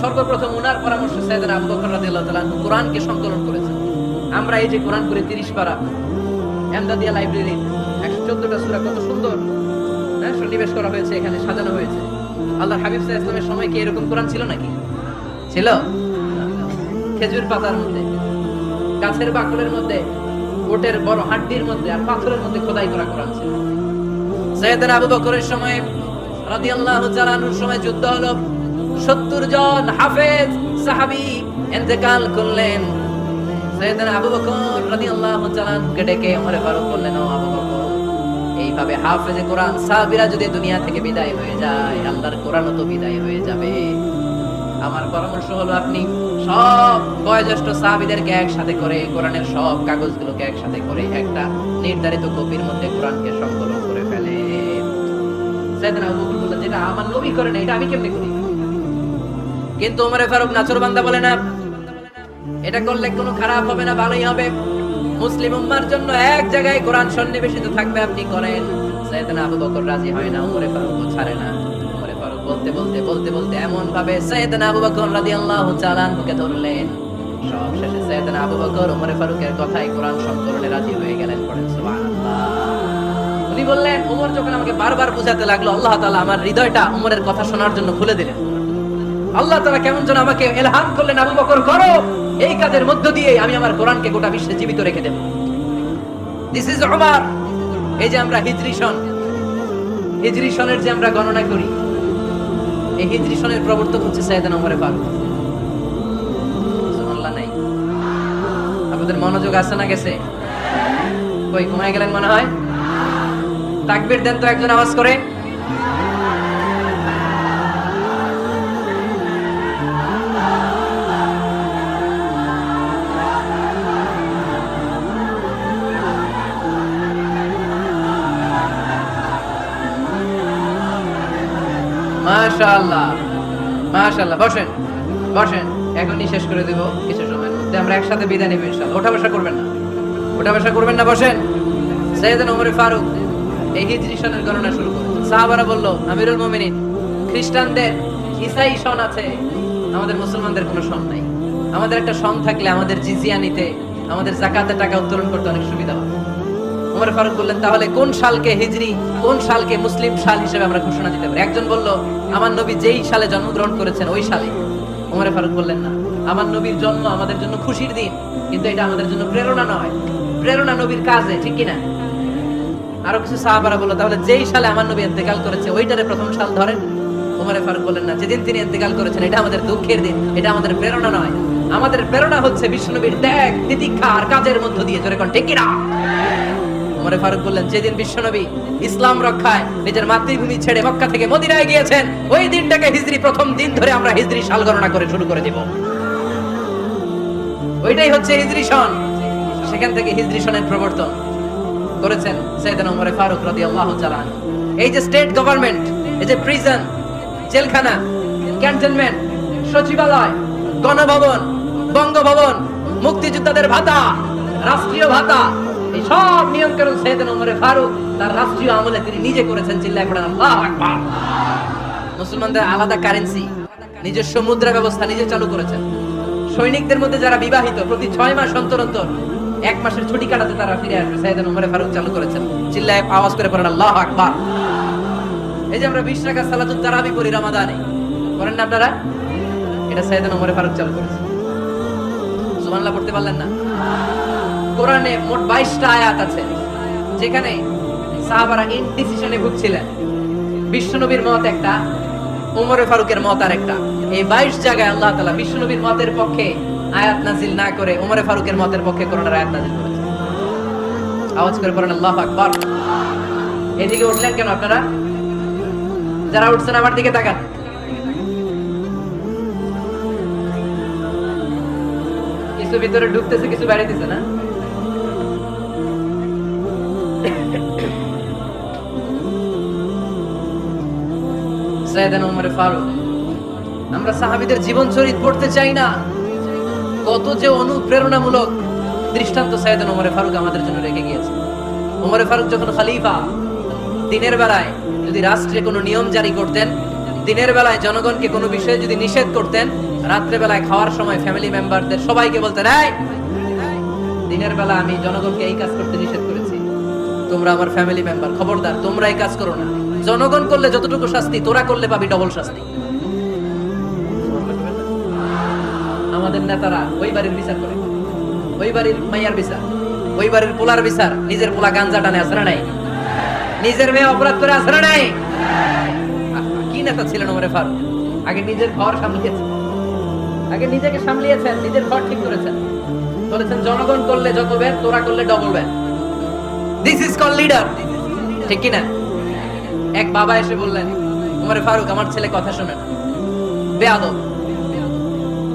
সর্বপ্রথম ওনার পরামর্শে সাইয়েদনা আবু বকর রাদিয়াল্লাহু তাআলা কোরআনকে সংকলন করেছেন। আমরা এই যে কোরআন করে 30 পারা এমদাদিয়া লাইব্রেরি 114টা সূরা, কত সুন্দর সন্নিবেশ করা হয়েছে, এখানে সাজানো হয়েছে। আল্লাহর হাবিব সাল্লাল্লাহু আলাইহি ওয়াসাল্লামের সময় কি এরকম কোরআন ছিল নাকি? ছিল? খেজুর পাতার মধ্যে, গাছের বাকলের মধ্যে, ওটের বড় হাড্ডির মধ্যে আর পাথরের মধ্যে খোদাই করা কোরআন ছিল। সাইয়েদনা আবু বকরের সময় রাদিয়াল্লাহু তাআলা আনহুর সময় যুদ্ধ হলো, 70 জন হাফেজ সাহাবী ইন্তেকাল করলেন। সাইয়েদনা আবু বকর রাদিয়াল্লাহু তাআলা আনহুকে ডেকে ওমর ফারুক বললেন, ও আবু বকর, এইভাবে হাফেজে কোরআন সাহাবীরা যদি দুনিয়া থেকে বিদায় হয়ে যায়, আল্লাহর কোরআনও তো বিদায় হয়ে যাবে। আমার পরামর্শ হলো আপনি সব বয়োজ্যেষ্ঠ সাহাবীদেরকে একসাথে করে কোরআনের সব কাগজগুলোকে একসাথে করে একটা নির্ধারিত কপির মধ্যে কোরআনকে সংকলন করে ফেলে। সাইয়েদনা আবু বকর বললেন, যেটা আমার নবী করে না, এটা আমি কেমনে করি? কিন্তু ওমরে ফারুক নাচরবান্দা বলে না, এটা করলে কোনো খারাপ হবে না, ভালোই হবে। মুসলিম উম্মার জন্য এক জায়গায় কোরআন সন্নিবেশিত থাকবে, আপনি করেন। সাইয়েদনা আবু বকর রাজি হয় না, ওমরে ফারুকও ছাড়ে না। ওমরে ফারুক বলতে এমন ভাবে সাইয়েদনা আবু বকর রাদিয়াল্লাহু তাআলা আনহুকে ধরলেন। সব শেষে সাইয়েদনা আবু বকর ওমরে ফারুকের কথায় কোরআন সংকলনে রাজি হয়ে গেলেন। পড়েন সুবহানাল্লাহ। উনি বললেন, ওমর যখন আমাকে বারবার বুঝাতে লাগলো, আল্লাহ তাআলা আমার হৃদয়টা ওমরের কথা শোনার জন্য খুলে দিলেন। আল্লাহ তাআলা কেমন যেন আমাকে ইলহাম করলেন, আবু বকর করো, এই কাজের মধ্য দিয়ে আমি আমার কোরআনকে গোটা বিশ্বে জীবিত রেখে দেব। This is Omar. এই যে আমরা হিজরি সনের যে আমরা গণনা করি, এই হিজরি সনের প্রবর্তক হচ্ছে সাইয়েদনা ওমর ফারুক। সুবহানাল্লাহ নাই? আপনাদের মনোযোগ আছে না গেছে? কই ঘুমায় গেলেন মনে হয়? তাকবীর দেন তো একজন আওয়াজ করে। মাশাআল্লাহ, মাশাআল্লাহ। বসেন, এখনই শেষ করে দেব কিছু সময়ের মধ্যে। আমরা একসাথে বিদায় নেব ইনশাআল্লাহ। ওঠা বসা করবেন না, বসেন। সাইয়েদনা ওমর ফারুক এই হিজরি সনের গণনা শুরু করলেন। সাহাবারা বলল, আমিরুল মুমিনিন, খ্রিস্টানদের ঈসাই সন আছে, আমাদের মুসলমানদের কোনো সন নাই। আমাদের একটা সন থাকলে আমাদের জিজিয়া নিতে, আমাদের যাকাতের টাকা উত্তোলন করতে অনেক সুবিধা হবে। ওমর ফারুক বললেন, তাহলে কোন সালকে হিজরি, কোন সালকে মুসলিম সাল হিসেবে আমরা ঘোষণা দিতে পারি? একজন বলল, আমার নবী যেই সালে জন্মগ্রহণ করেছেন ওই সালে। ওমর ফারুক বললেন, না, আমার নবীর জন্ম আমাদের জন্য খুশির দিন, কিন্তু এটা আমাদের জন্য প্রেরণা নয়। প্রেরণা নবীর কাজে, ঠিক কিনা? আরো কিছু সাহাবারা বলল, তাহলে যেই সালে আমার নবী ইন্তেকাল করেছে ওইটারে প্রথম সাল ধরেন। ওমরে ফারুক বললেন না, যেদিন তিনি ইন্তেকাল করেছেন এটা আমাদের দুঃখের দিন, এটা আমাদের প্রেরণা নয়। আমাদের প্রেরণা হচ্ছে বিশ্বনবীর ত্যাগ, তিতিক্ষা আর কাজের মধ্য দিয়ে। জোরে কোন ঠিক কিনা? ওমরে ফারুক বললেন, যেদিন বিশ্বনবী ইসলাম রক্ষায় নিজের মাতৃভূমি ছেড়ে মক্কা থেকে মদিনায় গিয়েছেন, ওই দিনটাকে হিজরি প্রথম দিন ধরে আমরা হিজরি সাল গণনা করে শুরু করে দেব। ওইটাই হচ্ছে হিজরি সন। সেখান থেকে হিজরি সনের প্রবর্তন করেছেন সাইয়েদনা ওমর ফারুক রাদিয়াল্লাহু তাআলা। এই যে স্টেট গভর্নমেন্ট, এই যে প্রিজন, জেলখানা, ক্যান্টনমেন্ট, সচিবালয়, গণভবন, বঙ্গভবন, মুক্তিযোদ্ধাদের ভাতা, রাষ্ট্রীয় ভাতা, এই সব নিয়মকানুন সাইয়েদনা ওমর ফারুক তার রাষ্ট্রীয় আমলে তিনি নিজে করেছেন। চিল্লায় পড়েন আল্লাহু আকবার। মুসলমানদের আলাদা কারেন্সি, নিজস্ব মুদ্রা ব্যবস্থা নিজে চালু করেছেন। সৈনিকদের মধ্যে যারা বিবাহিত, প্রতি 6 মাস অন্তর অন্তর 1 মাসের ছুটি কাটাতে তারা ফিরে আসবে, সাইয়েদনা ওমর ফারুক চালু করেছেন। চিল্লায় আওয়াজ করে পড়েন আল্লাহু আকবার। এই যে আমরা 20 রাকাত সালাতুত তারাবি পড়ি রমাদানে, করেন না আপনারা? এটা সাইয়েদনা ওমর ফারুক চালু করেছেন। সুবহানাল্লাহ পড়তে পারলেন না? কোরআনে মোট 22টা আয়াত আছে যেখানে সাহাবারা ইনডিসিশনে ভুগছিলেন। বিশ্বনবীর মত একটা, ওমর ফারুকের মত আরেকটা। এই 22 জায়গায় আল্লাহ তাআলা বিশ্বনবীর মতের পক্ষে আয়াত নাজিল না করে ওমর ফারুকের মতের পক্ষে কোরআনের আয়াত নাজিল করেছেন। আওয়াজ করে পড়েন আল্লাহু আকবার। এদিকে উঠলেন কেন আপনারা? যারা উঠছেন আমার দিকে তাকান। কিছু ভিতরে ঢুকতেছে, কিছু বাইরে দিতেছে না? সাইয়েদনা ওমর ফারুক, আমরা সাহাবীদের জীবন চরিত পড়তে চাই না, কত যে অনুপ্রেরণামূলক দৃষ্টান্ত সাইয়েদনা ওমর ফারুক আমাদের জন্য রেখে গিয়েছে। ওমর ফারুক যখন খলিফা, দিনের বেলায় যদি রাষ্ট্রে কোনো নিয়ম জারি করতেন, দিনের বেলায় জনগণকে কোনো বিষয়ে যদি নিষেধ করতেন, রাত্রে বেলায় খাওয়ার সময় ফ্যামিলি মেম্বারদের সবাইকে বলতেন, এই দিনের বেলা আমি জনগণকে এই কাজ করতে নিষেধ করেছি, তোমরা আমার ফ্যামিলি মেম্বার, খবরদার তোমরা এই কাজ করো না। জনগণ করলে যতটুকু শাস্তি, তোরা করলে পাবি ডবল শাস্তি। আমাদের নেতারা ওই বাড়ির বিচার করে, ওই বাড়ির মাইয়ার বিচার, ওই বাড়ির পোলার বিচার, নিজের পোলা গাঞ্জা টানে আছে না নাই? নিজের মেয়ে অপরাধ করে আছে না নাই? কি নেতা ছিলেন ওমর ফারুক? আগে নিজের ঘর সামলিয়েছেন, আগে নিজেকে সামলিয়েছেন, নিজের ঘর ঠিক করেছেন। বলেছেন জনগণ করলে যত ব্যান, তোরা করলে double ban. This is call leader, ঠিক কি না? এক বাবা এসে বললেন, ওমর ফারুক আমার ছেলে কথা শোনে না, বেয়াদব।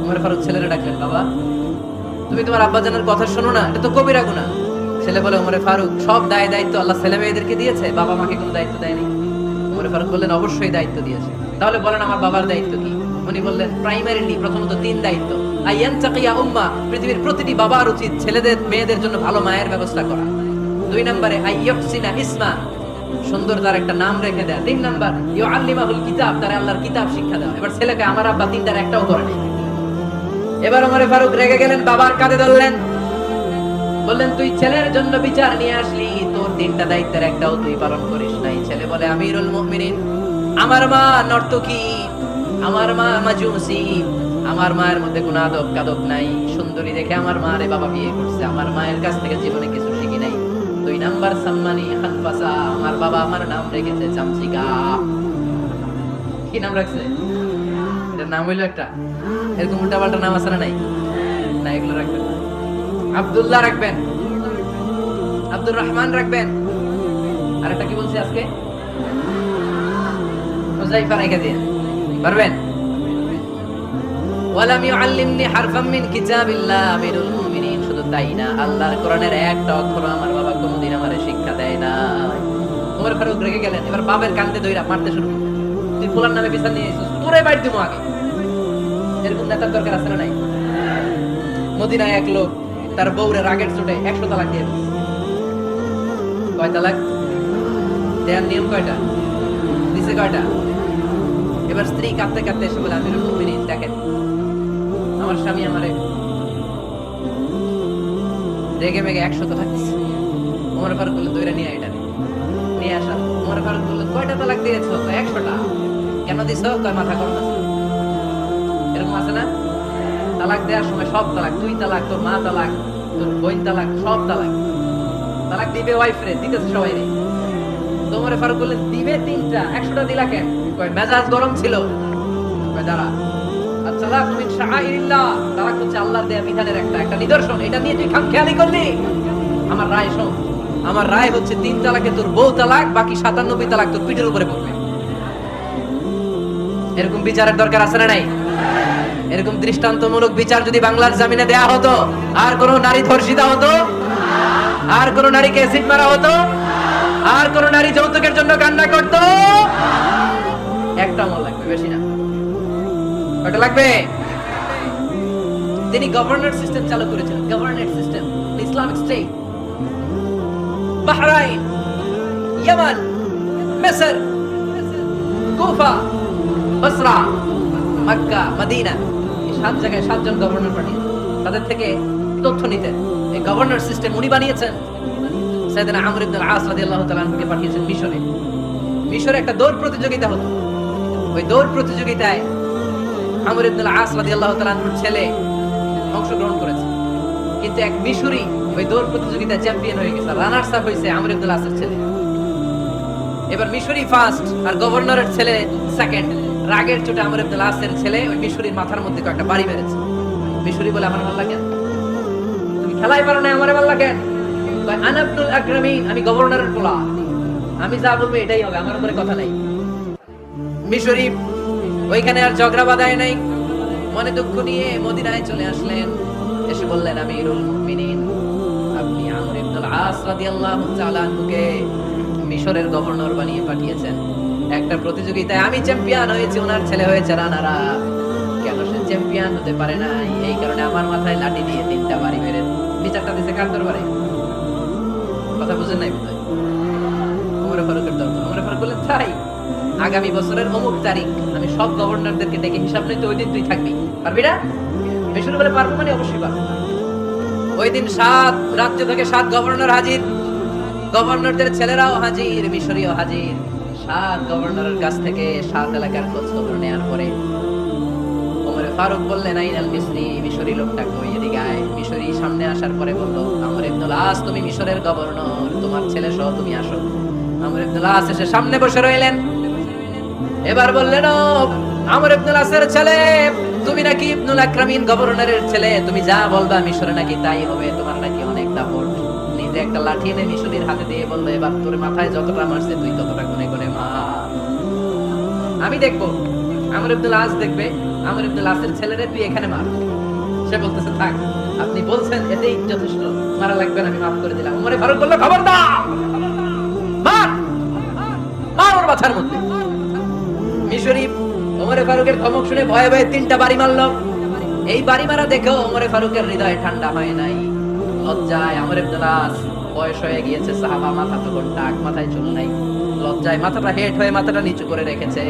ওমর ফারুক ছেলেরে ডাকলেন, বাবা তুমি তোমার আব্বাজানের কথা শোনো না, এটা তো কবিরা গুনাহ। ছেলে বলে, ওমর ফারুক সব দায় দায়িত্ব আল্লাহ ছেলে মেয়েদেরকে দিয়েছে, বাবা মাকে কোনো দায়িত্ব দেয়নি। ওমর ফারুক বললেন, অবশ্যই দায়িত্ব দিয়েছে। তাহলে বলেন আমার বাবার দায়িত্ব কি? উনি বললেন, প্রাইমারিলি প্রথমত 3 দায়িত্ব। আইয়ান চাকিয়া উম্মা, পৃথিবীর প্রতিটি বাবার উচিত ছেলেদের মেয়েদের জন্য ভালো মায়ের ব্যবস্থা করা। 2 নম্বরে আইয়ুহসিনা ইসমা, সুন্দর তার একটা নাম রেখে দেয়া। 3 নাম্বার ইউআল্লিমাহুল কিতাব, তার আল্লাহর কিতাব শিক্ষা দেওয়া। এবার ছেলেকে আমার আব্বা 3টার একটাও করেনি। এবার ওমর ফারুক রেগে গেলেন, বাবার কাঁধে ধরলেন, বললেন তুই ছেলের জন্য বিচার নিয়ে আসলি, তোর 3টা দায়িত্বের একটাও তুই পালন করিস নাই। ছেলে বলে, আমিরুল মুমিনিন, আমার মা নর্তকী, আমার মা মাজুসি, আমার মায়ের মধ্যে কোনো আদব কাদব নাই, সুন্দরী দেখে আমার মারে বাবা বিয়ে করছে, আমার মায়ের কাছ থেকে জীবনে কিছু শিখি নাই। 2 নাম্বার সাম্মানি খানফাসা, আমার বাবা আমার নাম রেখেছে চামচিকা। কি নাম রাখছে? এটার নাম হইলো একটা, এরকম উল্টাপাল্টা নাম আছে না নাই? না, এগুলো রাখবেন না। আব্দুল্লাহ রাখবেন, আব্দুর রহমান রাখবেন, আর একটা কি বলছি আজকে, হুযাইফা রেখে দিন, পারবেন? ওয়ালাম ইউআল্লিমনি হারফাম মিন কিতাবিল্লাহ আমিরুল মুমিনিন, শুধু তাই না, আল্লাহর কোরআনের একটা অক্ষর আমার বাবা কোনোদিন আমারে শিক্ষা দেয় না। ওমর ফারুক রেগে গেলেন, এবার বাবার কান্দে ধইরা মারতে শুরু করলেন, তুই ফুলার নামে বিচার নিয়ে এসেছিস, তোরে বাইর দিমু আগে। এরকম নেতার দরকার আছে না নাই? মদিনায় এক লোক তার বউরে রাগের চোটে 100 তালাক দিয়ে দিয়েছে। কয় তালাক দেয়ার নিয়ম কয়টা? দিছে কয়টা? এবার স্ত্রী কাঁদতে কাঁদতে এসে বলে, আমিরুল মুমিনিন দেখেন, আমার স্বামী আমারে রেগে মেগে 100 তালাক দিছে। ওমর ফারুক বললেন, দইরা নিয়ে এটা নিয়ে আসা। ওমর ফারুক বললেন, কয়টা তালাক দিয়েছো? 100টা। কেন দিছো? কয় মাথা গরম আছে। এরকম আছে না? তালাক দেওয়ার সময় সব তালাক, তুই তালাক, তোর মা তালাক, তোর বোন তালাক, সব তালাক। তালাক দিবে ওয়াইফ রে, দিতেছে সবাই রে। তো ওমরে ফারুক বললেন দিবে 3টা, 100টা দিলা কেন? কয় মেজাজ গরম ছিল। কয় দাঁড়া, আচ্ছা তালাক মিন শাআইরিল্লাহ, তালাক হচ্ছে আল্লাহর দেয়া বিধানের একটা নিদর্শন, এটা নিয়ে তুই খামখেয়ালি করলি? আমার রায় শোন, আমার রায় হচ্ছে 3 তালাকে তোর বউ তালাক, বাকি 97 তালাক তোর পিঠের উপরে পড়বে। এরকম বিচারের দরকার আছে না নাই? এরকম দৃষ্টান্তমূলক বিচার যদি বাংলার জমিনে দেয়া হতো, আর কোন নারী ধর্ষিতা হতো, আর কোন নারীকে অ্যাসিড মারা হতো, আর কোন নারী যৌতুকের জন্য কান্না করত? একটা আমল লাগবে, বেশি না। কয়টা লাগবে? তিনি গভর্নর সিস্টেম চালু করেছিলেন, governor system, Islamic state. Bahrain, ইয়ামান, মিসর, কুফা, বসরা, মক্কা, মদিনা, এই 7 জায়গায় 7 জন গভর্নর পাঠিয়েছেন। তাদের থেকে তথ্য নিতেন। এই গভর্নর সিস্টেম উনি বানিয়েছেন। সাইয়েদনা আমর ইবনে আল-আস রাদিয়াল্লাহু তাআলা আনহুকে পাঠিয়েছেন মিশরে। মিশরে একটা দৌড় প্রতিযোগিতা হতো। ওই দৌড় প্রতিযোগিতায় আমর ইবনে আল-আস রাদিয়াল্লাহু তাআলা আনহুর ছেলে অংশগ্রহণ করেছে। কিন্তু এক মিশরি ওই দৌড় প্রতিযোগিতায় চ্যাম্পিয়ন হয়ে গেছে, রানার্স আপ হয়েছে আমর ইবনে আল-আসের ছেলে। এবার মিশরি ফার্স্ট আর গভর্নরের ছেলে সেকেন্ড। রাগের চোটে আমর ইবনে আল-আসের ছেলে ওই মিশরির মাথার মধ্যে একটা বাড়ি মেরেছে। মিশরি বলে আমার ভালো লাগে, তুমি খেলাই পারো না, আমারে ভালো লাগে। আনা ইবনুল আকরামিন, আমি গভর্নরের পোলা, আমি যা বলবো এটাই হবে, আমার উপরে কথা নাই। মিশরি ওইখানে আর ঝগড়া বাঁধায় নাই, মনে দুঃখ নিয়ে মদিনায় চলে আসলেন। এসে বললেন আমিরুল মুমিনিন, আপনি আমর ইবনুল আস রাদিয়াল্লাহু তাআলা আনহুকে মিশরের গভর্নর বানিয়ে পাঠিয়েছেন। একটা প্রতিযোগিতায় আমি চ্যাম্পিয়ন হয়েছি, ওনার ছেলে হয়েছে রানার আপ। কেন সে চ্যাম্পিয়ন হতে পারে নাই? এই কারণে আমার মাথায় লাঠি দিয়ে 3টা বাড়ি মেরে বিচারটা দিয়েছে কার দরবারে? কথা বুঝেন নাই বোধহয়? ওমর ফারুকের দরবার। ওমর ফারুক বললেন তাই, আগামী বছরের অমুক তারিখ আমি সব গভর্নরদেরকে ডেকে হিসাব নিতে, ওই দিন তুই থাকবি, পারবি না? মিশর বলে পারবো, মানে অবশ্যই পারবো। ওই দিন 7 রাজ্য থেকে 7 গভর্নর হাজির, গভর্নরদের ছেলেরাও হাজির, মিশরীয় হাজির। 7 গভর্নরের কাছ থেকে 7 এলাকার খোঁজ খবর নেওয়ার পরে ওমর ফারুক বললেন আইনাল মিসরি, মিশরী লোকটা কই, এদিকে আয়। মিশরী সামনে আসার পরে বলল, আমর ইবনুল আস তুমি মিশরের গভর্নর, তোমার ছেলে সহ তুমি আসো। আমর ইবনুল আস এসে সামনে বসে রইলেন। এবার বললেন, ও আমর ইবনুল আসের ছেলে, তুমি নাকি ইবনুল আকরামিন গভর্নরের ছেলে, তুমি যা বলবা মিশরে নাকি তাই হবে, তোমার নাকি অনেক দাপট। নিজে একটা লাঠি এনে মিশরীর হাতে দিয়ে বলল, এবার তোর মাথায় যতটা মারছে তুই ততটা গুনে গুনে মার, আমি দেখবো। আমর ইবনুল আস দেখবে, আমর ইবনুল আসের ছেলেরে তুই এখানে মার। সে বলতেছে থাক, আপনি বলছেন এতেই যথেষ্ট, মারা লাগবে না, আমি মাফ করে দিলাম। ওমর ফারুক বলল, খবরদার, মার, মার ওর মাথার মধ্যে। মিশরী ওমর ফারুকের ধমক শুনে ভয়ে ভয়ে 3টা বাড়ি মারল। এই বাড়ি মারা দেখেও ওমর ফারুকের হৃদয় ঠান্ডা হয় নাই। লজ্জায় আমর ইবনুল আস, বয়স হয়ে গিয়েছে, সাহাবা, মাথা তখন টাক, মাথায় চুল নাই, লজ্জায় মাথাটা হেট হয়ে মাথাটা নিচু করে রেখেছে।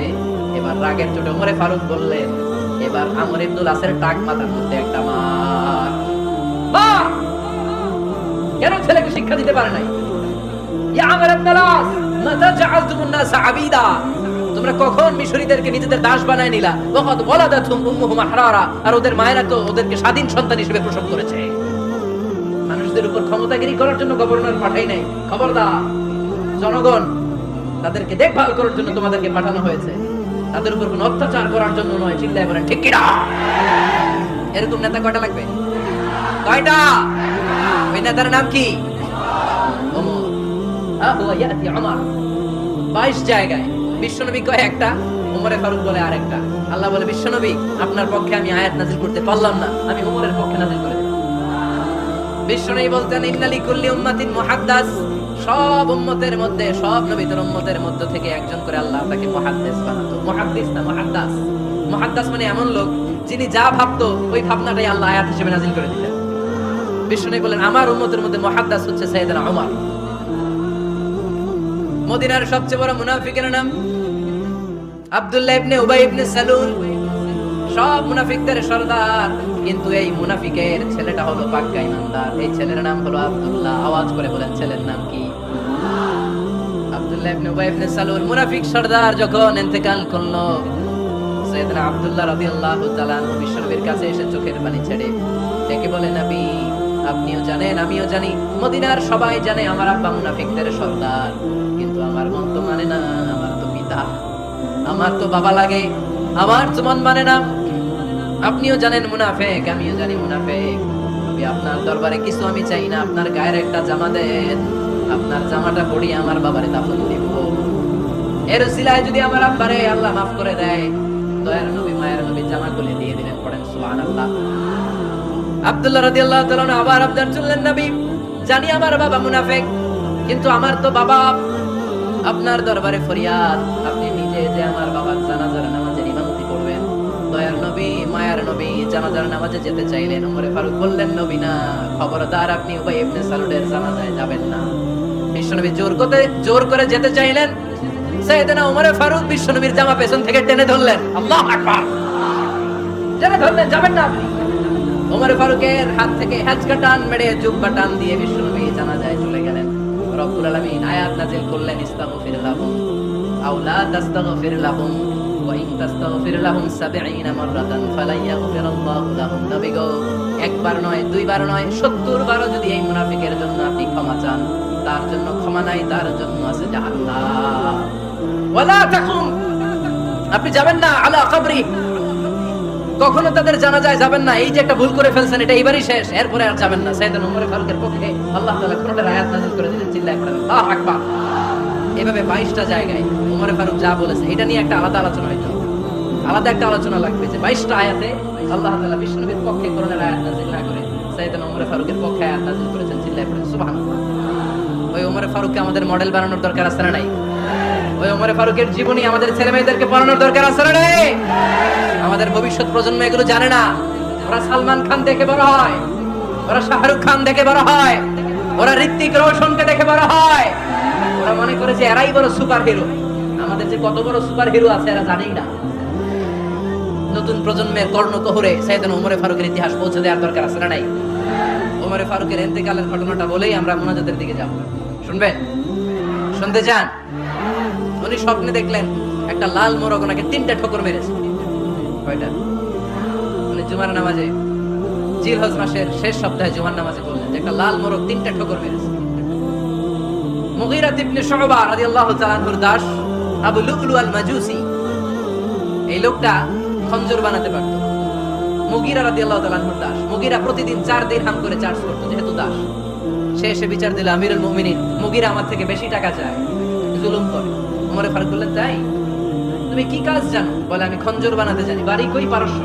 এবার রাগের চোটে ওমর ফারুক বললেন, এবার আমর ইবনুল আসের টাক মাথার মধ্যে একটা মার। মার! কেন ছেলেকে শিক্ষা দিতে পারে নাই? ইয়া আমর ইবনুল আস, মাতা জাআলতুমুন নাস আবিদা, তোমরা কখন মিশরীদেরকে নিজেদের দাস বানায় নিলা? ওয়াকাদ ওয়ালাদাতুম উম্মুহুম আহরারা, আর ওদের মায়েরা তো ওদেরকে স্বাধীন সন্তান হিসেবে প্রসব করেছে। মানুষদের উপর ক্ষমতাগিরি করার জন্য গভর্নর পাঠাই নাই, খবরদার। জনগণ, তাদেরকে দেখভাল করার জন্য তোমাদেরকে পাঠানো হয়েছে, তাদের উপর কোনো অত্যাচার করার জন্য নয়। চিল্লায় বলেন ঠিক কি না? এরকম নেতা কয়টা লাগবে? কয়টা? ওই নেতার নাম কি? ওমর। আহুয়া ইয়াতি ওমর। 22 জায়গায় বিশ্বনবী কয় একটা, ওমরে ফারুক বলে আরেকটা। আল্লাহ বলে, বিশ্বনবী আপনার পক্ষে আমি আয়াত নাযিল করতে পারলাম না, আমি ওমরের পক্ষে নাযিল করে দিলাম। বিশ্বনবী বলতেন, ইন্না লিকুল্লি উম্মাতিন মুহাদ্দাস, সব উম্মতের মধ্যে, সব নবীদের উম্মতের মধ্য থেকে একজন করে আল্লাহ তাকে মুহাদ্দিস বানাতো। মুহাদ্দিস না, মুহাদ্দাস। মুহাদ্দাস মানে এমন লোক যিনি যা ভাবতো ওই ভাবনাটাই আল্লাহ আয়াত হিসেবে নাযিল করে দিতেন। বিশ্বনবী বলেন, আমার উম্মতের মধ্যে মুহাদ্দাস হচ্ছে সাইয়েদনা ওমর। মদিনার সবচেয়ে বড় মুনাফিকের নাম আব্দুল্লাহ ইবনে উবাই ইবনে সালুল, সব মুনাফিকদের সরদার। কিন্তু এই মুনাফিকের ছেলেটা হলো পাক্কা ইমানদার। এই ছেলের নাম হলো আব্দুল্লাহ। আওয়াজ করে বলেন, ছেলের নাম কি? আব্দুল্লাহ ইবনে উবাই ইবনে সালুল। মুনাফিক সরদার যখন ইন্তেকাল করলো, সাইয়েদনা আব্দুল্লাহ রাদিয়াল্লাহু তাআলা আনহু বিশ্বনবীর কাছে এসে চোখের পানি ছেড়ে ডেকে বলে, নবী আপনিও জানেন, আমিও জানি, মদিনার সবাই জানে আমার আব্বা মুনাফিকদের সর্দার। কিন্তু আমার মন তো মানে না, আমার তো পিতা, আমার তো বাবা লাগে, আমার তো মন মানে না। আপনিও জানেন মুনাফিক, আমিও জানি মুনাফিক। নবী, আপনার দরবারে কিছু আমি চাই না, আপনার গায়ের একটা জামা দেন, আপনার জামাটা পরিয়ে আমার বাবারে দাফন দিব। এর উসিলায় যদি আমার আব্বারে আল্লাহ মাফ করে দেয়, দয়ার নবী মায়ের নবী জামা খুলে দিয়ে দিলেন। পড়েন সুবহানাল্লাহ। আব্দুল্লাহ রাদিয়াল্লাহু তাআলা আবার আবদার চললেন, নবী জানি আমার বাবা মুনাফিক, কিন্তু আমার তো বাবা, আপনার দরবারে ফরিয়াদ, আপনি নিজে যে আমার বাবার জানাজার নামাজের ইমামতি করবেন। দয়ার নবী মায়ার নবী জানাজার নামাজে যেতে চাইলেন। ওমরে ফারুক বললেন, নবী না, খবরদার আপনি উবাই ইবনে সালুলের জানাজায় যাবেন না। বিশ্বনবী জোর করে যেতে চাইলেন। সাইয়েদনা ওমরে ফারুক বিশ্বনবীর জামা পেছন থেকে টেনে ধরলেন। আল্লাহু আকবার। টেনে ধরলেন, যাবেন না আপনি। ওমরে ফারুকের হাত থেকে হ্যাচকা টান মেরে জুব্বা টান দিয়ে বিশ্বনবী জানাজায় চলে গেলেন। রব্বুল আলামিন আয়াত নাযিল করলেন, ইস্তাগফির লাহুম আও লা তাস্তাগফির লাহুম ওয়া ইন তাস্তাগফির লাহুম ৭০ মাররাতান ফালা ইয়াগফিরুল্লাহু লাহুম। নবী গো, একবার নয়, দুইবার নয়, ৭০ বারও যদি এই মুনাফিকের জন্য আপনি ক্ষমা চান, তার জন্য ক্ষমা নাই, তার জন্য আছে জাহান্নাম। ওয়ালা তাকুম, আপনি যাবেন না আলা কবরি, কখনো তাদের জানাজায় যাবেন না। এই যে একটা ভুল করে ফেলছেন, এটা এবারই শেষ, এরপরে আর যাবেন না। সাইয়েদনা ওমর ফারুকের পক্ষে আল্লাহ তাআলা কোরআনের আয়াত নাযিল করে দিলেন। চিল্লায় পড়েন আল্লাহু আকবার। এভাবে 22টা জায়গায় ওমর ফারুক যা বলেছে, এটা নিয়ে একটা আলাদা আলোচনা হইতো, আলাদা একটা আলোচনা লাগবে যে 22টা আয়াতে আল্লাহ তাআলা বিশ্বনবীর পক্ষে কোরআনের আয়াত নাযিল না করে সাইয়েদনা ওমর ফারুকের পক্ষে আয়াত নাযিল করেছেন। চিল্লায় পড়েন সুবহানাল্লাহ। ওই ওমর ফারুককে আমাদের মডেল বানানোর দরকার আছে না নাই? ওই ওমর ফারুকের জীবনী আমাদের ছেলে মেয়েদেরকে পড়ানোর দরকার আছে না নাই? আমাদের ভবিষ্যৎ প্রজন্ম এগুলো জানে না। ওরা সালমান খান দেখে বড় হয়, ওরা শাহরুখ খান দেখে বড় হয়, ওরা ঋত্বিক রোশনকে দেখে বড় হয়। ওরা মনে করে যে এরাই বড় সুপার হিরো। আমাদের যে কত বড় সুপার হিরো আছে এরা জানেই না। নতুন প্রজন্মের কর্ণকহরে সাইয়েদনা ওমর ফারুকের ইতিহাস পৌঁছে দেওয়ার দরকার আছে না নাই? ওমর ফারুকের ইন্তেকালের ঘটনাটা বলেই আমরা মুনাজাতের দিকে যাব। শুনবেন? শুনতে চান? উনি স্বপ্নে দেখলেন একটা লাল মোরগ ওনাকে 3টা ঠোকর মেরেছে। কয়টা? উনি জুমার নামাজে, জিলহজ মাসের শেষ সপ্তাহে জুমার নামাজে বললেন যে একটা লাল মোরগ 3টা ঠোকর মেরেছে। মুগীরা ইবনে শুবা রাদিয়াল্লাহু তাআলা আনহুর দাস আবু লুলু আল মাজুসি, এই লোকটা খঞ্জর বানাতে পারত। মুগীরা রাদিয়াল্লাহু তাআলা আনহুর দাস। মুগীরা প্রতিদিন 4 দিরহাম করে চার্জ করত, যেহেতু দাস। সে এসে বিচার দিল, আমিরুল মুমিনিন, মুগীরা আমার থেকে বেশি টাকা চায়, জুলুম করে। ওমর ফারুক বললেন, তাই? তুমি কি কাজ জানো? বলে, আমি খঞ্জর বানাতে জানি। বাড়ি কই? পারস্য।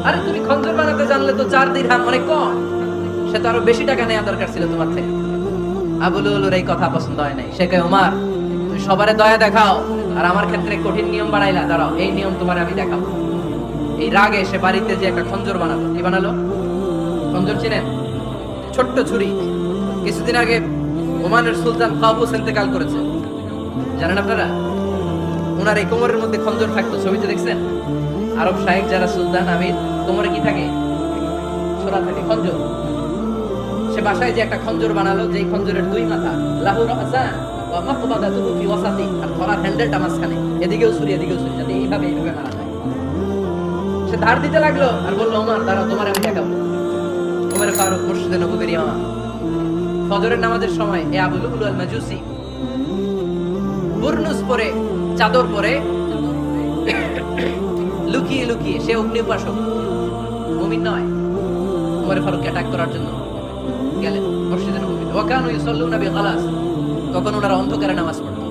আরে তুমি খঞ্জর বানাতে জানলে তো 4 দিরহাম অনেক কম, সে তো আরো বেশি টাকা নেওয়া দরকার ছিল তোমার থেকে। আবু লুলুর এই কথা পছন্দ হয় নাই। সে কয়, ওমর তুমি সবারে দয়া দেখাও, আর আমার ক্ষেত্রে কঠিন নিয়ম বানাইলা, দাঁড়াও এই নিয়ম তোমার আমি দেখাবো। এই রাগে সে বাড়িতে যে একটা খঞ্জর বানালো। কি বানালো? খঞ্জর চিনেন? ছোট্ট ছুরি। কিছুদিন আগে ওমানের সুলতান কাবুস ইন্তেকাল করেছে, জানেন আপনারা? ওনার এই কোমরের মধ্যে খঞ্জর থাকতো, ছবিতে দেখছেন? আরব শাহেক যারা সুলতান আমির, কোমরে কি থাকে? ছোরা থাকে, খঞ্জর। সে বাসায় যে একটা খঞ্জর বানালো, যেই খঞ্জরের 2 মাথা, লাহু রাসান ওয়া মাকবাদাতুহু ফি ওয়াসাতি, আর ধরার হ্যান্ডেলটা মাঝখানে, এদিকেও ছুরি এদিকেও ছুরি, যাতে এইভাবে মারা যায়। সে ধার দিতে লাগলো আর বলল, ওমর দাঁড়াও, তোমার আমি দেখাবো। ওমর ফারুক মসজিদে নববীর ইমাম, ফজরের নামাজের সময় এ আবু লুলু আল মাজুসি বুরনুস পরে, চাদর পরে, লুকিয়ে লুকিয়ে, সে অগ্নি উপাসক, মুমিন নয়, ওমর ফারুককে অ্যাটাক করার জন্য গেলেন মসজিদে নববীতে। ওয়া কানু ইউসাল্লুনা বিগালাস, তখন ওনারা অন্ধকারে নামাজ পড়তো।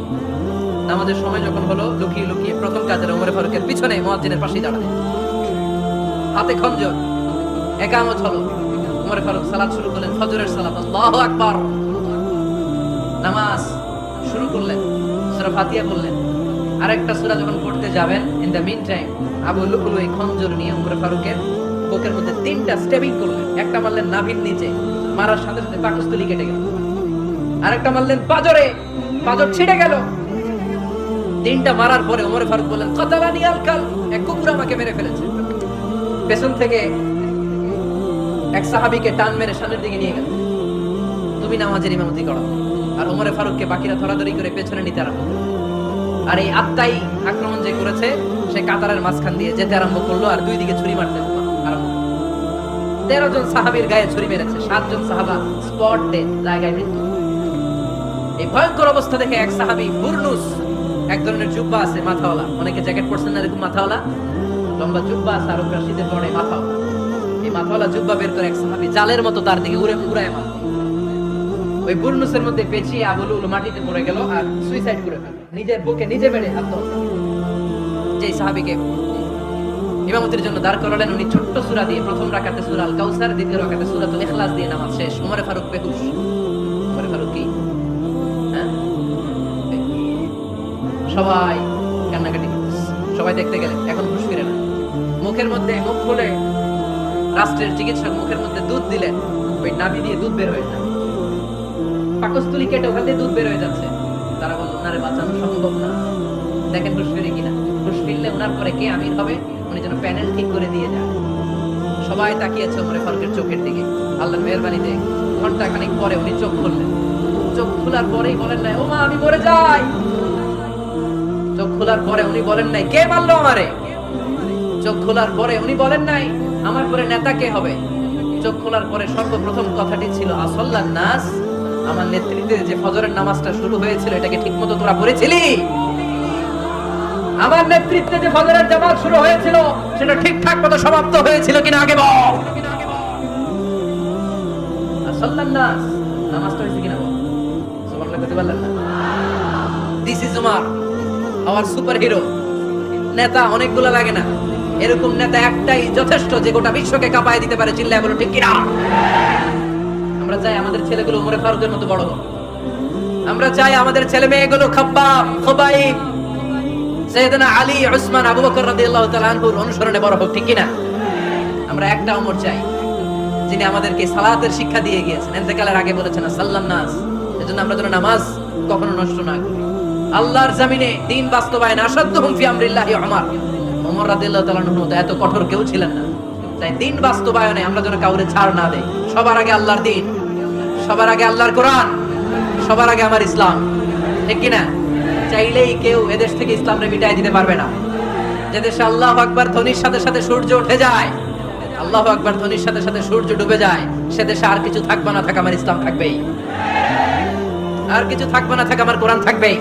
নামাজের সময় যখন হলো, লুকিয়ে লুকিয়ে প্রথম কাজের ওমর ফারুকের পিছনে মুয়াজ্জিনের পাশেই দাঁড়ালেন, হাতে খঞ্জর। একামত হলো, ওমর ফারুক সালাত শুরু করলেন, ফজরের সালাত, আল্লাহু আকবার। নামাজ শুরু করলেন, সূরা ফাতিহা পড়লেন। আরেকটা সূরা যখন পড়তে যাবেন, ইন দ্য মিন টাইম আবু লুলু এই খঞ্জর নিয়ে ওমর ফারুকের বুকের মধ্যে 3টা স্টেবিং করলেন। একটা মারলেন নাভির নিচে, মারার সাথে সাথে পাকস্থলী কেটে গেল। আরেকটা মারলেন পাজরে, পাজর ছিঁড়ে গেল। 3টা মারার পরে ওমর ফারুক বললেন, কাতালানি আল কাল, এক কুকুর আমাকে মেরে ফেলেছে। পেছন থেকে এক সাহাবীকে টান মেরে সামনের দিকে নিয়ে গেল, তুমি নামাজের ইমামতি করো। আর ওমর ফারুককে বাকিরা ধরাধরি করে পেছনে নিতে আরম্ভ করলো। আর এই আত্মাই আক্রমণ যে করেছে, সে কাতারের মাঝখান দিয়ে যেতে আরম্ভ করলো, আর 2 দিকে ছুরি মারতে আরম্ভ করলো। 13 জন সাহাবীর গায়ে ছুরি মেরেছে, 7 জন সাহাবা স্পট ডেথ, জায়গায় মৃত্যু। এই ভয়ঙ্কর অবস্থা দেখে এক সাহাবী বুরনুস, এক ধরনের জুব্বা আছে মাথাওয়ালা, অনেকে জ্যাকেট পরছেন না এরকম মাথাওয়ালা, লম্বা জুব্বা আছে আর উপরে শীতের পরে মাথাওয়ালা, এই মাথাওয়ালা জুব্বা বের করে এক সাহাবী জালের মতো তার দিকে উড়ায় মারল। ওই বুরনুসের মধ্যে পেঁচিয়ে আবু লুলু মাটিতে পড়ে গেল আর সুইসাইড করে ফেলল, নিজের বুকে নিজে মেরে আত্মহত্যা। যেই সাহাবীকে ইমামতির জন্য দাঁড় করালেন, উনি ছোট্ট সূরা দিয়ে প্রথম রাকাতে সূরা আল কাউসার, দ্বিতীয় রাকাতে সূরাতুল ইখলাস দিয়ে নামাজ শেষ। ওমর ফারুক বেহুশ। ওমর ফারুক কি সবাই কান্নাকাটি করতেছে, সবাই দেখতে গেলেন, এখন হুঁশ ফিরে না। মুখের মধ্যে মুখ খুলে রাষ্ট্রের চিকিৎসক মুখের মধ্যে দুধ দিলেন, ওই নাভি দিয়ে দুধ বের হয়ে যায়, পাকস্থলী কেটে ওখান দিয়ে দুধ বের হয়ে যাচ্ছে। তারা বলল ওনারে বাঁচানো সম্ভব না, দেখেন হুঁশ ফিরে কিনা। হুঁশ ফিরলে ওনার পরে কে আমির হবে, উনি যেন প্যানেল ঠিক করে দিয়ে যায়। সবাই তাকিয়েছে ওমর ফারুকের চোখের দিকে। আল্লাহর মেহেরবানিতে ঘন্টা খানিক পরে উনি চোখ খুললেন। চোখ খোলার পরেই বলেন নাই, ও মা আমি মরে যাই। চোখ খোলার পরে উনি বলেন নাই, কে মারলো আমারে। চোখ খোলার পরে উনি বলেন নাই, আমার পরে নেতা কে হবে। চোখ খোলার পরে সর্বপ্রথম কথাটি ছিল, আসল্লান নাস, আমার নেতৃত্বে যে ফজরের নামাজটা শুরু হয়েছিল এটাকে ঠিকমতো তোরা পড়েছিলি? আমার নেতৃত্বে যে ফজরের জামাত শুরু হয়েছিল সেটা ঠিকঠাক মতো সমাপ্ত হয়েছিল কিনা আগে বল। আসল্লান নাস, নামাজটা হয়েছে কিনা বল। সুবহানাল্লাহ বলতে পারলেন না? This is Umar, hour super hero. নেতা অনেকগুলো লাগে না, এরকম নেতা একটাই যথেষ্ট যে গোটা বিশ্বকে কাঁপায় দিতে পারে। চিল্লায় বলো ঠিক কিনা? আমরা চাই আমাদের ছেলেগুলো ওমর ফারুকের মতো বড় হোক। আমরা চাই আমাদের ছেলে মেয়েগুলো খাব্বাব, খুবাইব, সাইয়েদনা আলী, উসমান, আবু বকর রাদিয়াল্লাহু তাআলা আনহুর অনুসরণে বড় হোক, ঠিক কিনা? আমরা একটা ওমর চাই যিনি আমাদেরকে সালাতের শিক্ষা দিয়ে গিয়েছেন, ইন্তেকালের আগে বলেছেন সাল্লান নাস। এজন্য আমরা যেন নামাজ কখনো নষ্ট না করি। আল্লাহর জমিনে দ্বীন বাস্তবায়ন আসাদুহুম ফি আমরিল্লাহি উমর। ওমর রাদিয়াল্লাহু তাআলা আনহু তো এত কঠোর কেউ ছিলেন না। তাই দ্বীন বাস্তবায়নে আমরা যেন কাউরে ছাড় না দেই। সবার আগে আল্লাহর দ্বীন, সবার আগে আল্লাহর কোরআন, সবার আগে আমার ইসলাম, ঠিক কিনা? চাইলেই কেউ এদেশ থেকে ইসলামকে মিটাই দিতে পারবে না। যে দেশে আল্লাহু আকবার ধ্বনির সাথে সাথে সূর্য উঠে যায়, আল্লাহু আকবার ধ্বনির সাথে সাথে সূর্য ডুবে যায়, সে দেশে আর কিছু থাকবে না থাক আমার ইসলাম থাকবেই, আর কিছু থাকবে না থাক আমার কোরআন থাকবেই।